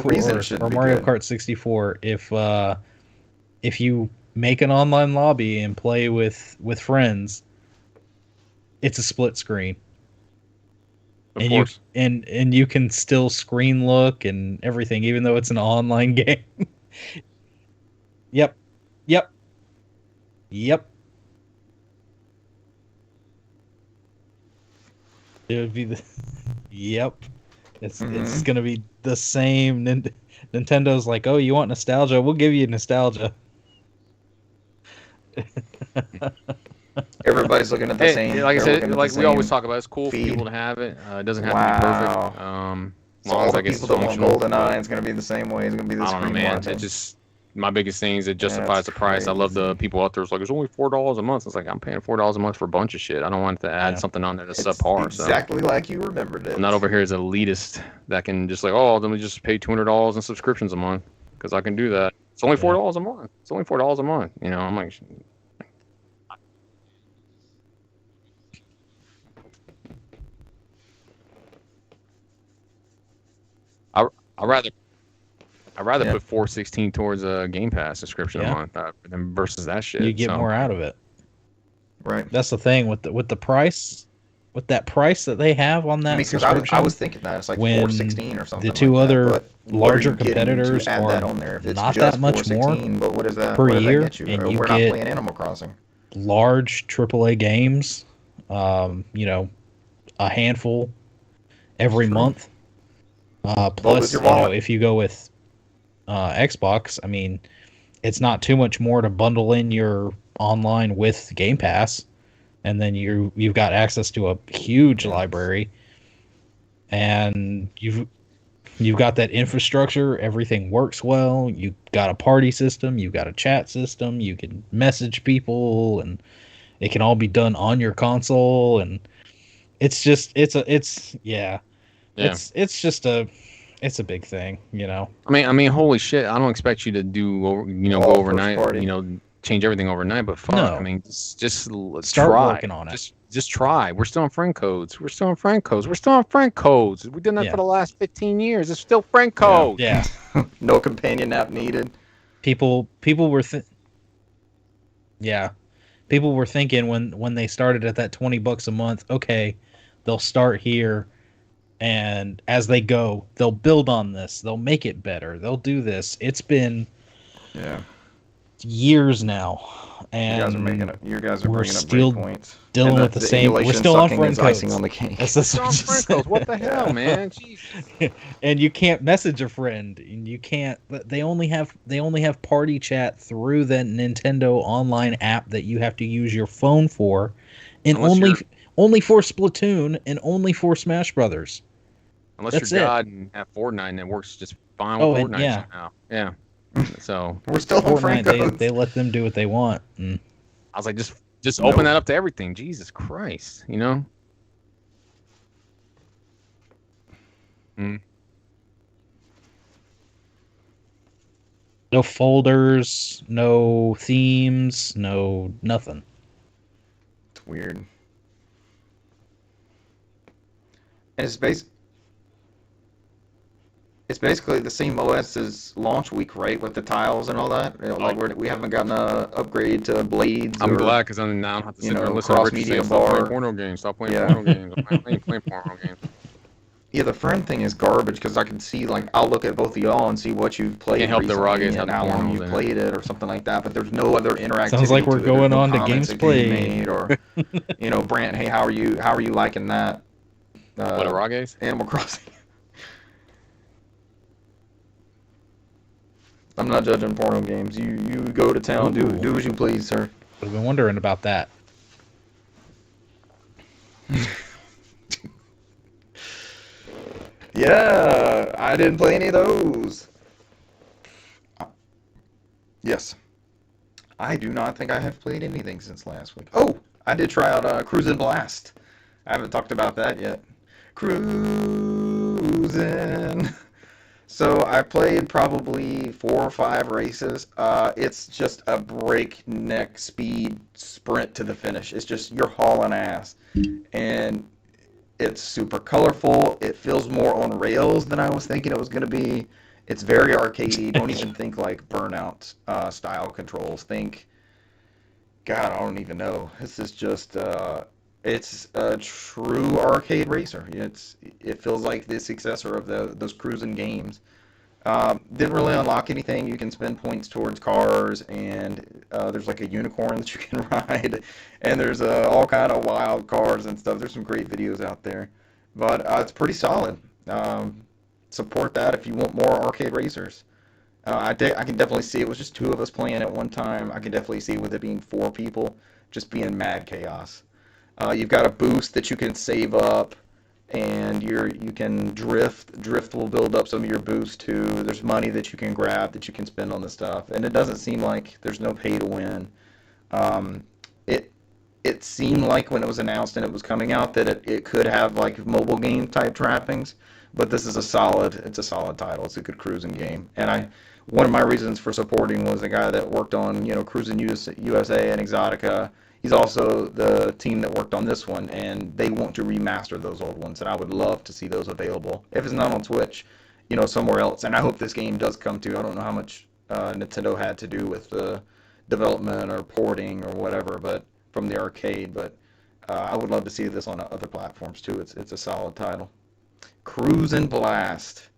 or Mario Kart 64, if you make an online lobby and play with friends, it's a split screen. Of course. And you can still screen look and everything, even though it's an online game. Yep. It would be It's gonna be the same. Nintendo's like, oh, you want nostalgia? We'll give you nostalgia. Everybody's looking at the same. Like I said, like we always talk about, it's cool for people to have it. It doesn't have to be perfect. So all the people that want GoldenEye, it's gonna be the same way. It's gonna be the screen. Man, it just my biggest thing is it justifies the price. I love the people out there. It's like, it's only $4 a month. It's like, I'm paying $4 a month for a bunch of shit. I don't want to add something on there that's subpar. Exactly like you remembered it. I'm not over here as an elitist that can just like, oh, let me just pay $200 in subscriptions a month because I can do that. It's only $4 a month. It's only $4 a month. You know, I'm like, I'd rather put $4.16 towards a Game Pass subscription a month than versus that shit. You get more out of it. Right. That's the thing with the price, with that price that they have on that subscription. I was thinking that it's like $4.16 or something. The two like other that. larger competitors are that on there? If it's not just that much more but what is that per year, that get you? and you We're get not playing Animal Crossing. Large AAA games, you know, a handful every month. Plus, you know, if you go with Xbox, I mean, it's not too much more to bundle in your online with Game Pass, and then you've got access to a huge library, and you've got that infrastructure. Everything works well. You've got a party system. You've got a chat system. You can message people, and it can all be done on your console. And it's just it's a big thing, you know. I mean, holy shit! I don't expect you to do, go overnight, change everything overnight. But fuck, No. I mean, just start try. working on it. Just try. We're still on friend codes. We're still on friend codes. We've done that for the last 15 years. It's still friend codes. Yeah. No companion app needed. People were people were thinking when they started at that $20 a month, okay, they'll start here, and as they go, they'll build on this. They'll make it better. They'll do this. It's been years now, and you guys are bringing up still great points. Dealing with the same. We're still on friend codes. On the cake. What the hell, man? Jesus. And you can't message a friend, and you can't. They only have party chat through the Nintendo online app that you have to use your phone for, and only for Splatoon and only for Smash Brothers. Unless you're God and have Fortnite, and it works just fine with Fortnite somehow. Yeah. So we're still on friend codes. They let them do what they want. And I was like, just open that up to everything. Jesus Christ, you know? No folders, no themes, no nothing. It's weird. And it's basically the same OS as launch week, right? With the tiles and all that. Like we haven't gotten a upgrade to blades. I'm glad because I'm now have to sit there and listen to Richard say, "Stop playing porno games. Stop playing porno games. I'm playing porno games." Yeah, the friend thing is garbage because I can see, like, I'll look at both of y'all and see what you've played. Can't help the raw games and how long you played it or something like that. But there's no other interactivity. Sounds like we're going on to games played. Or, Brant, hey, how are you liking that? What, a raw games? Animal Crossing. I'm not judging porno games. You go to town, do as you please, sir. I've been wondering about that. Yeah, I didn't play any of those. Yes. I do not think I have played anything since last week. Oh, I did try out Cruisin' Blast. I haven't talked about that yet. Cruisin'. So I played probably 4 or 5 races. It's just a breakneck speed sprint to the finish. It's just you're hauling ass. And it's super colorful. It feels more on rails than I was thinking it was going to be. It's very arcadey. Don't even think like Burnout style controls. Think, God, I don't even know. This is just, it's a true arcade racer. It feels like the successor of those cruising games. Didn't really unlock anything. You can spend points towards cars, and there's like a unicorn that you can ride, and there's all kind of wild cars and stuff. There's some great videos out there, but it's pretty solid. Support that if you want more arcade racers. I can definitely see it was just 2 of us playing at one time. I can definitely see with it being 4 people, just being mad chaos. You've got a boost that you can save up, and you can drift. Drift will build up some of your boost too. There's money that you can grab that you can spend on this stuff, and it doesn't seem like there's no pay to win. It seemed like when it was announced and it was coming out that it could have like mobile game type trappings, but this is a solid title. It's a good cruising game, and one of my reasons for supporting was the guy that worked on Cruising USA and Exotica. He's also the team that worked on this one, and they want to remaster those old ones, and I would love to see those available. If it's not on Switch, somewhere else. And I hope this game does come to. I don't know how much Nintendo had to do with the development or porting or whatever, but from the arcade. But I would love to see this on other platforms too. It's a solid title. Cruisin' Blast.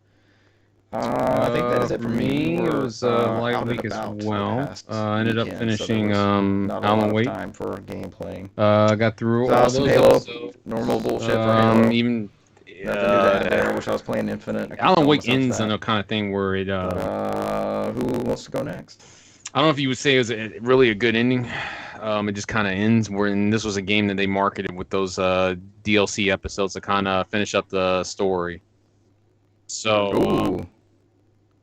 I think that is it for me. It was light week as well. Ended up finishing Alan Wake. Time for game playing. Got through all those Halo, normal bullshit for Halo. Even I wish I was playing Infinite. Alan Wake ends on a kind of thing where it. Who wants to go next? I don't know if you would say it was really a good ending. It just kind of ends. And this was a game that they marketed with those DLC episodes to kind of finish up the story. So.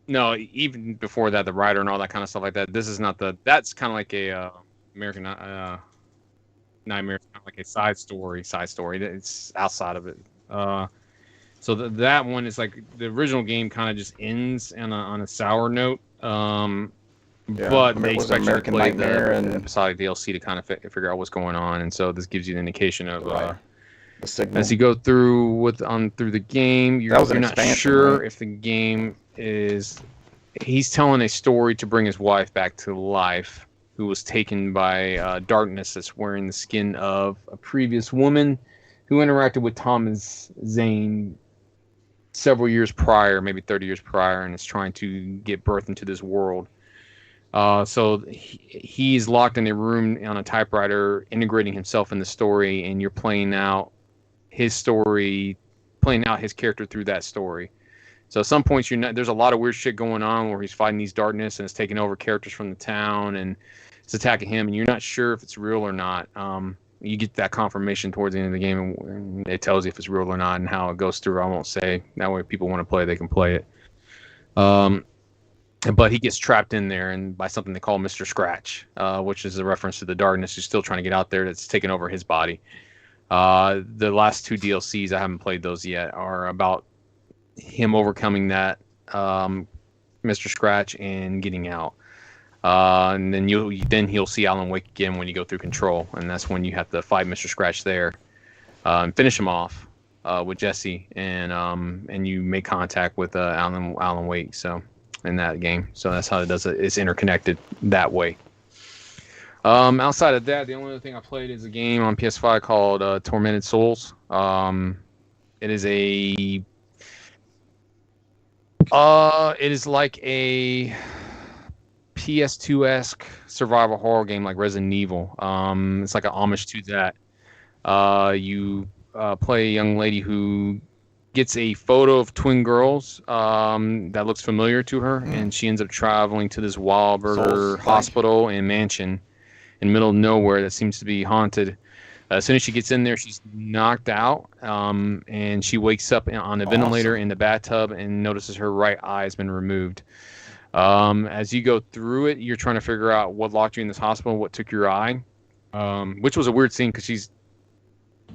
No, even before that, the writer and all that kind of stuff like that. This is not that's kind of like a American Nightmare, kind of like a side story. It's outside of it. So that one is like the original game kind of just ends on a sour note. But they expect you to play the episodic DLC to kind of figure out what's going on, and so this gives you an indication of as you go through through the game. You're not sure if the game is. He's telling a story to bring his wife back to life, who was taken by darkness that's wearing the skin of a previous woman who interacted with Thomas Zane several years prior, maybe 30 years prior, and is trying to get birth into this world. So he's locked in a room on a typewriter, integrating himself in the story, and you're playing out his story, playing out his character through that story. So at some points, there's a lot of weird shit going on where he's fighting these darkness and it's taking over characters from the town and it's attacking him, and you're not sure if it's real or not. You get that confirmation towards the end of the game, and it tells you if it's real or not and how it goes through. I won't say. That way, if people want to play, they can play it. But he gets trapped in there, and by something they call Mr. Scratch, which is a reference to the darkness who's still trying to get out there that's taking over his body. The last two DLCs, I haven't played those yet, are about him overcoming that Mr. Scratch and getting out. And then he'll see Alan Wake again when you go through Control, and that's when you have to fight Mr. Scratch there and finish him off with Jesse, and you make contact with Alan Wake. So. In that game, so that's how it does it. It's interconnected that way. Outside of that, the only other thing I played is a game on PS5 called Tormented Souls. It is like a PS2-esque survival horror game, like Resident Evil. It's like an homage to that. You play a young lady who gets a photo of twin girls that looks familiar to her, and she ends up traveling to this Wahlberger hospital and mansion in the middle of nowhere that seems to be haunted. As soon as she gets in there, she's knocked out, and she wakes up on a ventilator in the bathtub and notices her right eye has been removed. As you go through it, you're trying to figure out what locked you in this hospital, what took your eye, which was a weird scene because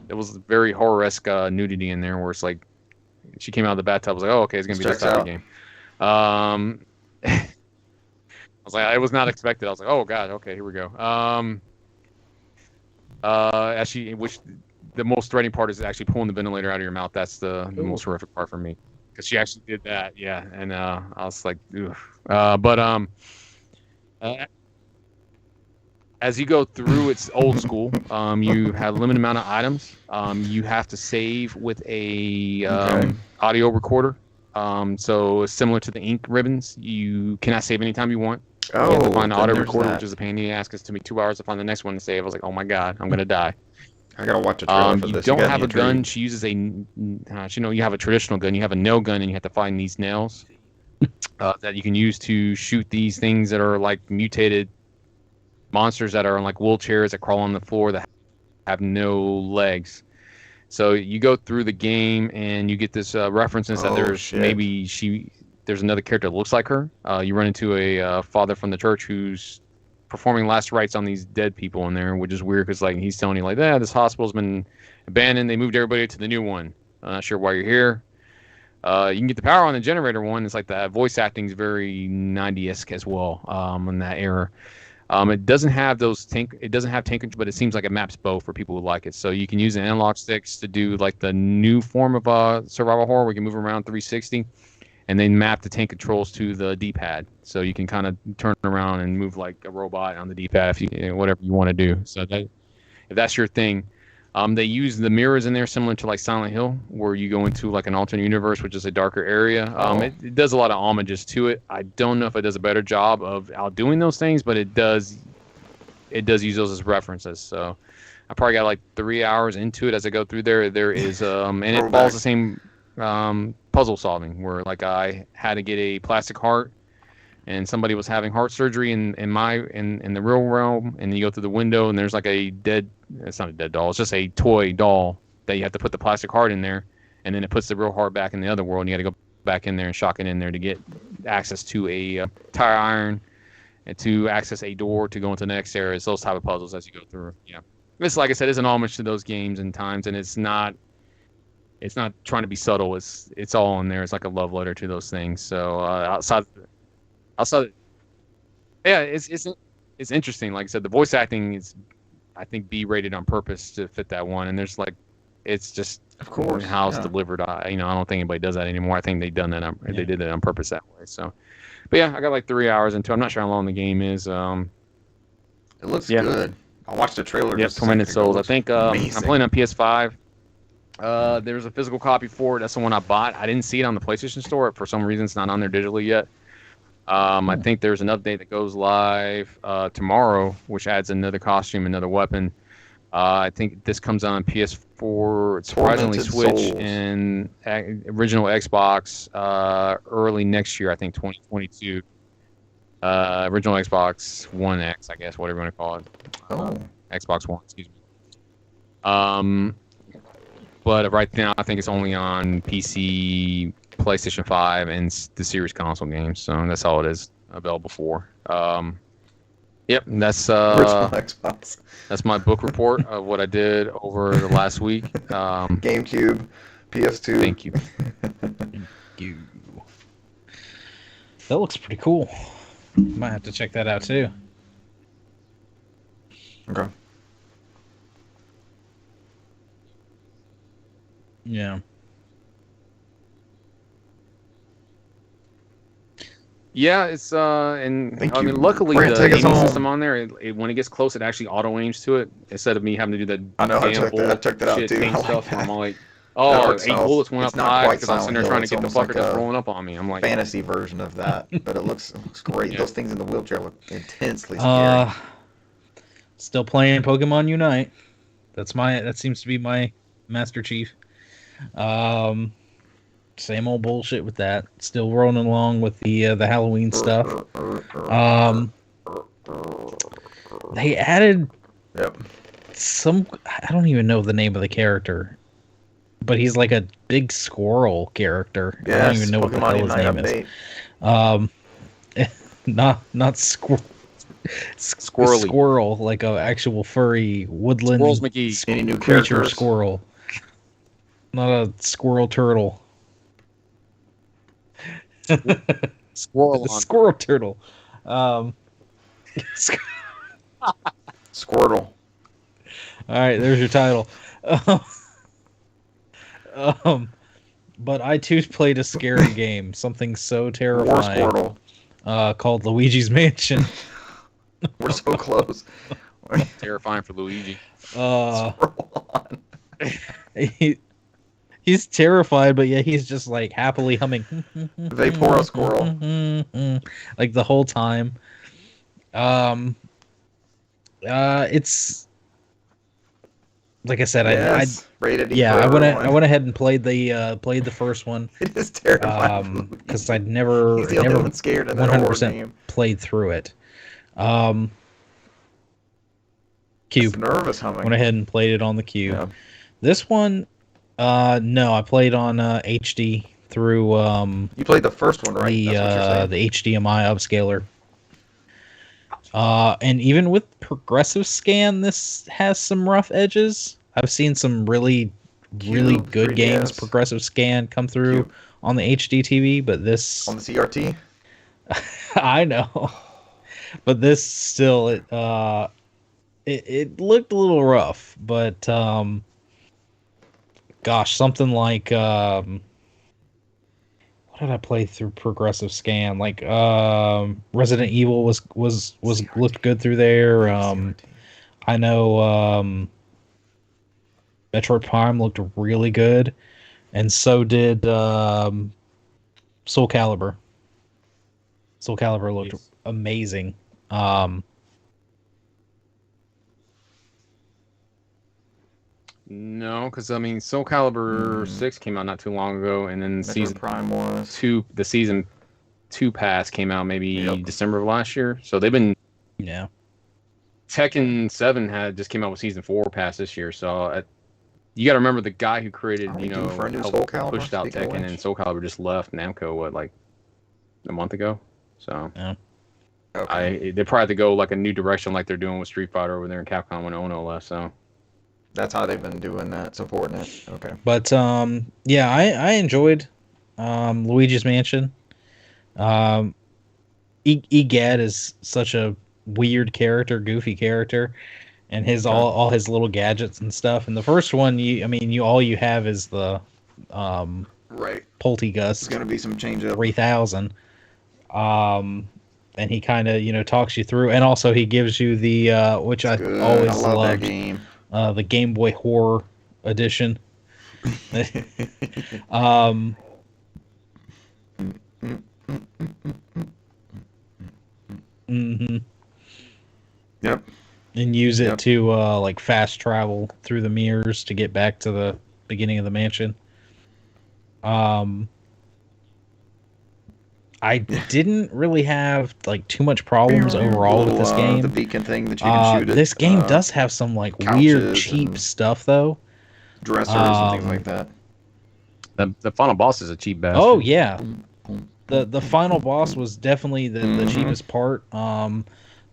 there was very horror-esque nudity in there where it's like, she came out of the bathtub. I was like, "Oh, okay, it's gonna be this type of game." I was like, I was not expected. I was like, "Oh God, okay, here we go." Which the most threatening part is actually pulling the ventilator out of your mouth. That's the most horrific part for me, because she actually did that. Yeah, and I was like, "Oof." As you go through, it's old school. You have a limited amount of items. You have to save with a audio recorder. So it's similar to the ink ribbons. You cannot save anytime you want. You have to find the audio recorder, which is a pain in the ass. Because it took me 2 hours to find the next one to save. I was like, oh my God, I'm going to die. I got to watch a trailer for this. You don't have a gun. She uses you have a traditional gun. You have a nail gun, and you have to find these nails that you can use to shoot these things that are like mutated monsters that are on like wheelchairs that crawl on the floor that have no legs. So you go through the game and you get this references that there's another character that looks like her. You run into a father from the church who's performing last rites on these dead people in there, which is weird because like he's telling you like, this hospital's been abandoned. They moved everybody to the new one. I'm not sure why you're here. You can get the power on the generator one. It's like the voice acting is very 90s-esque as well in that era. It doesn't have tank, but it seems like it maps both for people who like it. So you can use the analog sticks to do like the new form of survival horror. We can move around 360, and then map the tank controls to the D-pad. So you can kind of turn around and move like a robot on the D-pad if you whatever you want to do. So if that's your thing. They use the mirrors in there similar to like Silent Hill, where you go into like an alternate universe, which is a darker area. It does a lot of homages to it. I don't know if it does a better job of outdoing those things, but it does use those as references. So I probably got like 3 hours into it as I go through there. There is and it follows the same puzzle solving, where like I had to get a plastic heart, and somebody was having heart surgery in the real realm, and you go through the window and there's like it's not a dead doll, it's just a toy doll that you have to put the plastic heart in there, and then it puts the real heart back in the other world, and you got to go back in there and shock it in there to get access to a tire iron and to access a door to go into the next area. It's those type of puzzles as you go through. Yeah, it's like I said, it's an homage to those games and times, and it's not trying to be subtle. It's all in there. It's like a love letter to those things. So outside, yeah, it's interesting. Like I said, the voice acting is, I think, B-rated on purpose to fit that one. And there's like, it's just of course how it's delivered. I don't think anybody does that anymore. I think they did it on purpose that way. So, but yeah, I got like 3 hours into it. I'm not sure how long the game is. It looks good. I watched the trailer. Yeah, Tormented Souls. I think I'm playing on PS5. There's a physical copy for it. That's the one I bought. I didn't see it on the PlayStation Store. For some reason, it's not on there digitally yet. I think there's an update that goes live tomorrow, which adds another costume, another weapon. I think this comes on PS4, surprisingly Switch, Souls. And original Xbox early next year, I think 2022. Original Xbox One X, I guess, whatever you want to call it. Xbox One, excuse me. But right now, I think it's only on PC, PlayStation 5, and the Series console games. So that's all it is available for. Yep, that's Xbox. That's my book report of what I did over the last week. GameCube, PS2. Thank you. Thank you. That looks pretty cool. Might have to check that out too. Okay. Yeah. Yeah, it's luckily the aiming system on there, when it gets close, it actually auto aims to it instead of me having to do that. I know. I checked that out too. I like stuff. that. I'm all like, 8 bullets went up high because I'm sitting there trying to get the fucker that's rolling up on me. I'm like, fantasy version of that, but it looks great. Yeah. Those things in the wheelchair look intensely scary. Still playing Pokemon Unite. That seems to be my Master Chief. Same old bullshit with that. Still rolling along with the Halloween stuff. They added some. I don't even know the name of the character, but he's like a big squirrel character. Yes, I don't even know what the hell his name is. Not squirrel. Squirrel, like a actual furry woodland Squirrels McGee. Any new creature characters? Squirrel. Not a squirrel turtle. Squirrel turtle. Squirtle. All right, there's your title. But I too played a scary game, something so terrifying, called Luigi's Mansion. We're so close. Terrifying for Luigi. He's terrified, but yet he's just like happily humming. Vaporeau squirrel. Like the whole time. It's like I said, rated. I went ahead and played the first one. It is terrifying because I'd never scared in 100% played through it. Cube. Nervous humming. Went ahead and played it on the Cube. Yeah. This one, No, I played on HD through. You played the first one, right? The HDMI upscaler. And even with progressive scan, this has some rough edges. I've seen some really good 3DS games progressive scan come through on the HD TV, but this on the CRT. I know, but this still it looked a little rough. But gosh, something like what did I play through progressive scan? Like Resident Evil was looked good through there. I know Metroid Prime looked really good, and so did Soul Calibur. Soul Calibur looked amazing. No, because I mean, Soul Calibur 6 came out not too long ago, and then the season 2 pass came out maybe December of last year. So they've been Tekken 7 just came out with season 4 pass this year. So you got to remember the guy who created helped pushed out Tekken, and Soul Calibur just left Namco like a month ago. So they probably have to go like a new direction, like they're doing with Street Fighter over there in Capcom when Ono left. So. That's how they've been doing that, supporting it. Okay. But I enjoyed Luigi's Mansion. Egad is such a weird character, goofy character, and his all his little gadgets and stuff. And the first one, all you have is the Poltergust. There's gonna be some change up. 3000. And he kind of talks you through, and also he gives you the which I always loved. That game. The Game Boy Horror Edition. Yep. And use it to like fast travel through the mirrors to get back to the beginning of the mansion. I didn't really have like too much problems overall with this game. The beacon thing that you can shoot. This game does have some like weird cheap stuff though. Dressers and things like that. The final boss is a cheap bastard. Oh yeah. The final boss was definitely the cheapest part.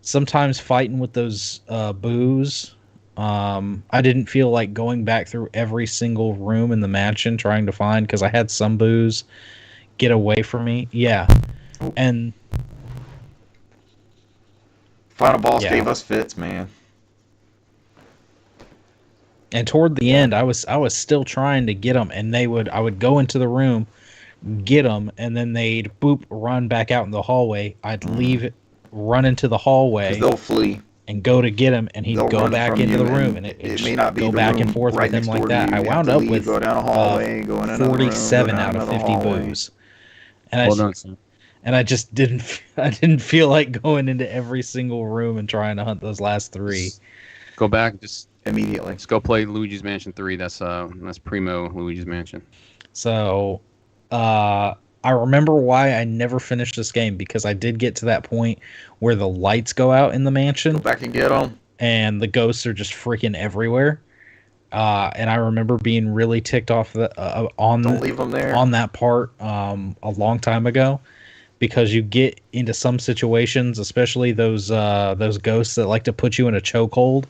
Sometimes fighting with those boos. I didn't feel like going back through every single room in the mansion trying to find, because I had some boos get away from me. Yeah. And final boss gave us fits, man. And toward the end, I was still trying to get them, and I would go into the room, get them, and then they'd run back out in the hallway. I'd leave it, run into the hallway. They'll flee. And go to get him, and he'd go back into the room, and it may not be go back and forth with him like that. I wound up with 47 out of 50 boos. And I just didn't feel like going into every single room and trying to hunt those last 3. Go back just immediately. Let's go play Luigi's Mansion 3. That's primo Luigi's Mansion. So, I remember why I never finished this game, because I did get to that point where the lights go out in the mansion. Go back and get them. And the ghosts are just freaking everywhere. And I remember being really ticked off Don't leave them there. On that part a long time ago, because you get into some situations, especially those ghosts that like to put you in a chokehold,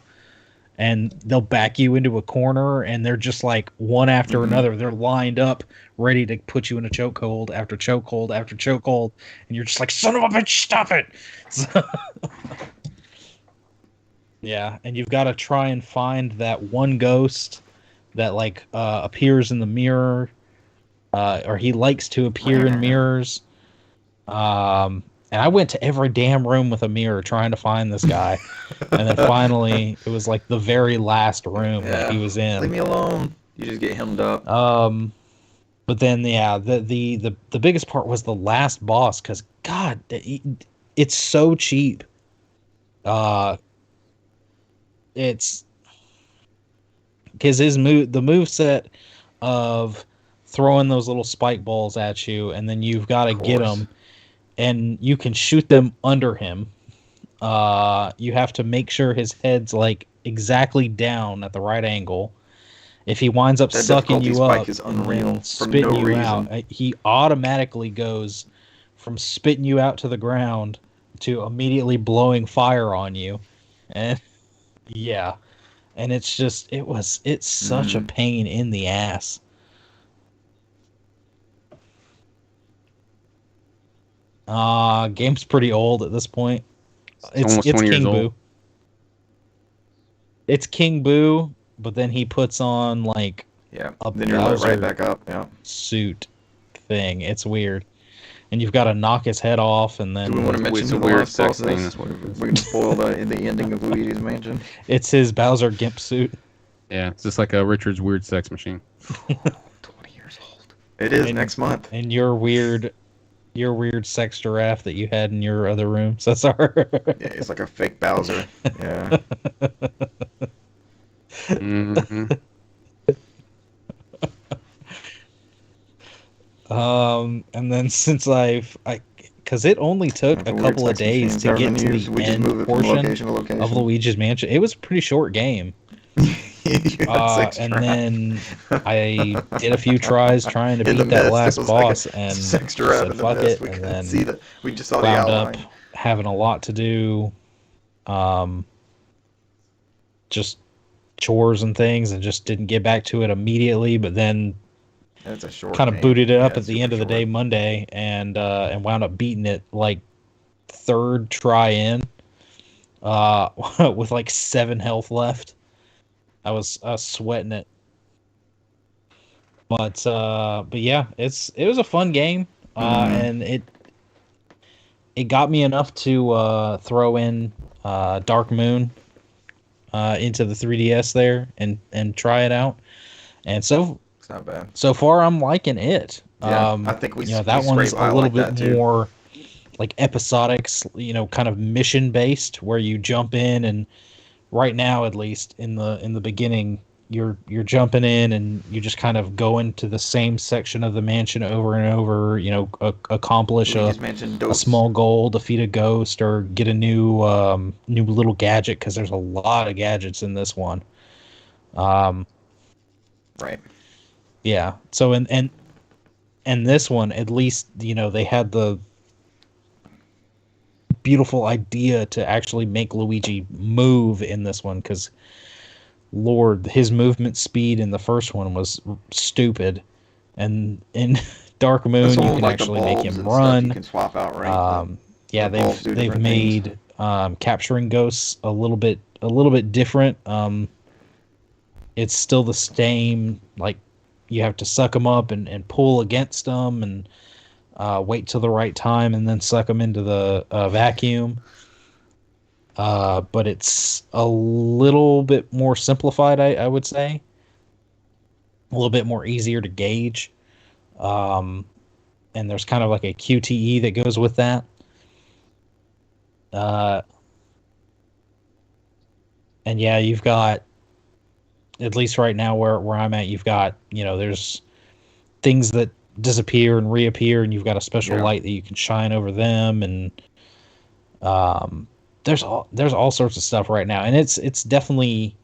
and they'll back you into a corner, and they're just like one after another. They're lined up, ready to put you in a chokehold after chokehold after chokehold, and you're just like, son of a bitch, stop it! So, yeah, and you've got to try and find that one ghost that like appears in the mirror, or he likes to appear in mirrors. And I went to every damn room with a mirror trying to find this guy. And then finally, it was like the very last room that he was in. Leave me alone. You just get hemmed up. But then, the biggest part was the last boss, because, God, it's so cheap. It's because the moveset of throwing those little spike balls at you, and then you've got to get them, and you can shoot them under him. You have to make sure his head's like exactly down at the right angle, if he winds up sucking you up is unreal, and spitting you out, he automatically goes from spitting you out to the ground to immediately blowing fire on you. And yeah, and it's such a pain in the ass. Game's pretty old at this point. It's almost 20 years old. King Boo. It's King Boo, but then he puts on like a then you're right back up, suit thing. It's weird, and you've got to knock his head off, and then do we want to mention the weird sex thing? We can spoil the ending of Luigi's Mansion. It's his Bowser Gimp suit. Yeah, it's just like a Richard's weird sex machine. 20 years old. It is next month. And your weird sex giraffe that you had in your other room. So that's our. Yeah, it's like a fake Bowser. Yeah. Mm-hmm. And then since because it only took a couple of days to get to the end portion of Luigi's Mansion. It was a pretty short game. And then I did a few tries trying to beat that last boss, and said fuck it, and then we just saw wound up having a lot to do, just chores and things, and just didn't get back to it immediately. But then kind of booted it up at the end of the day Monday, and wound up beating it like third try in, with like 7 health left. I was sweating it, but yeah, it was a fun game, and it got me enough to throw in Dark Moon into the 3DS there and try it out, and so it's not bad. So far, I'm liking it. Yeah, I think that one's a little bit more like episodic, kind of mission based, where you jump in and. Right now, at least in the beginning, you're jumping in and you just kind of go into the same section of the mansion over and over. Accomplish a small goal, defeat a ghost, or get a new little gadget, because there's a lot of gadgets in this one. Right. Yeah. So and this one, at least they had the beautiful idea to actually make Luigi move in this one, because Lord, his movement speed in the first one was stupid, and in Dark Moon you can actually make him run. You can swap out, right? Yeah, they've made capturing ghosts a little bit different. It's still the same, like you have to suck them up and pull against them, and wait till the right time and then suck them into the vacuum. But it's a little bit more simplified, I would say. A little bit more easier to gauge. And there's kind of like a QTE that goes with that. And yeah, you've got, at least right now where I'm at, you've got, there's things that disappear and reappear, and you've got a special light that you can shine over them, and there's all sorts of stuff right now, and it's definitely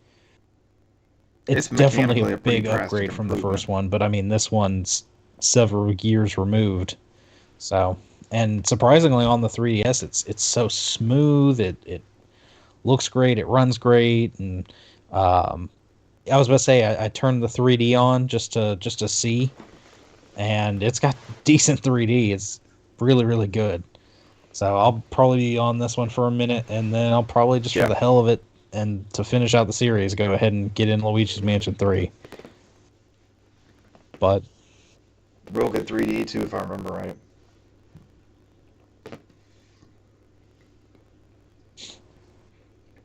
a big upgrade from the first one. But I mean, this one's several years removed, so, and surprisingly on the 3DS it's so smooth, it looks great, it runs great, and I was about to say I turned the 3D on just to see. And it's got decent 3D. It's really, really good. So I'll probably be on this one for a minute, and then I'll probably just for the hell of it, and to finish out the series, go ahead and get in Luigi's Mansion 3. But real good 3D too, if I remember right.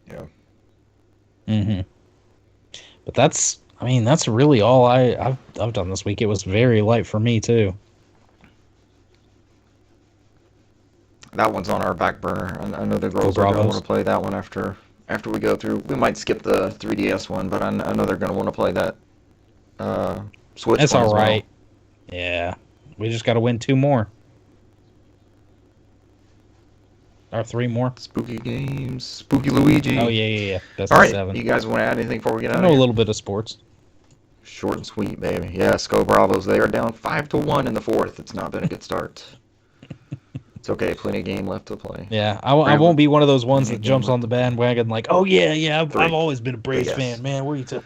Yeah. Mm-hmm. But that's really all I've done this week. It was very light for me too. That one's on our back burner. I know the girls are going to want to play that one after we go through. We might skip the 3DS one, but I know they're going to want to play that Switch. That's all right. Well. Yeah, we just got to win 2 more. Or 3 more. Spooky games. Spooky Luigi. Oh, yeah. That's all right. 7. You guys want to add anything before we get out of here? I know a little bit of sports. Short and sweet, baby. Yeah, Sco Bravos, they are down 5-1 in the fourth. It's not been a good start. It's okay, plenty of game left to play. Yeah, I won't be one of those ones that jumps on the bandwagon like, oh yeah, I've always been a Braves fan, man. Where are you to?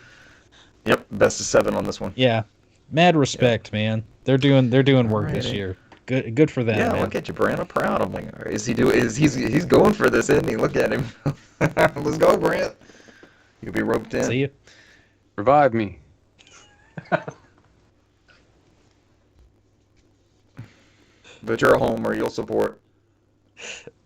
Yep, best of 7 on this one. Yeah, mad respect, man. They're doing work this year. Good for them. Yeah, man. Look at you, Brant. I'm proud. I'm like, he's going for this, isn't he? Look at him. Let's go, Brant. You'll be roped in. See you. Revive me. But you're a homer. You'll support.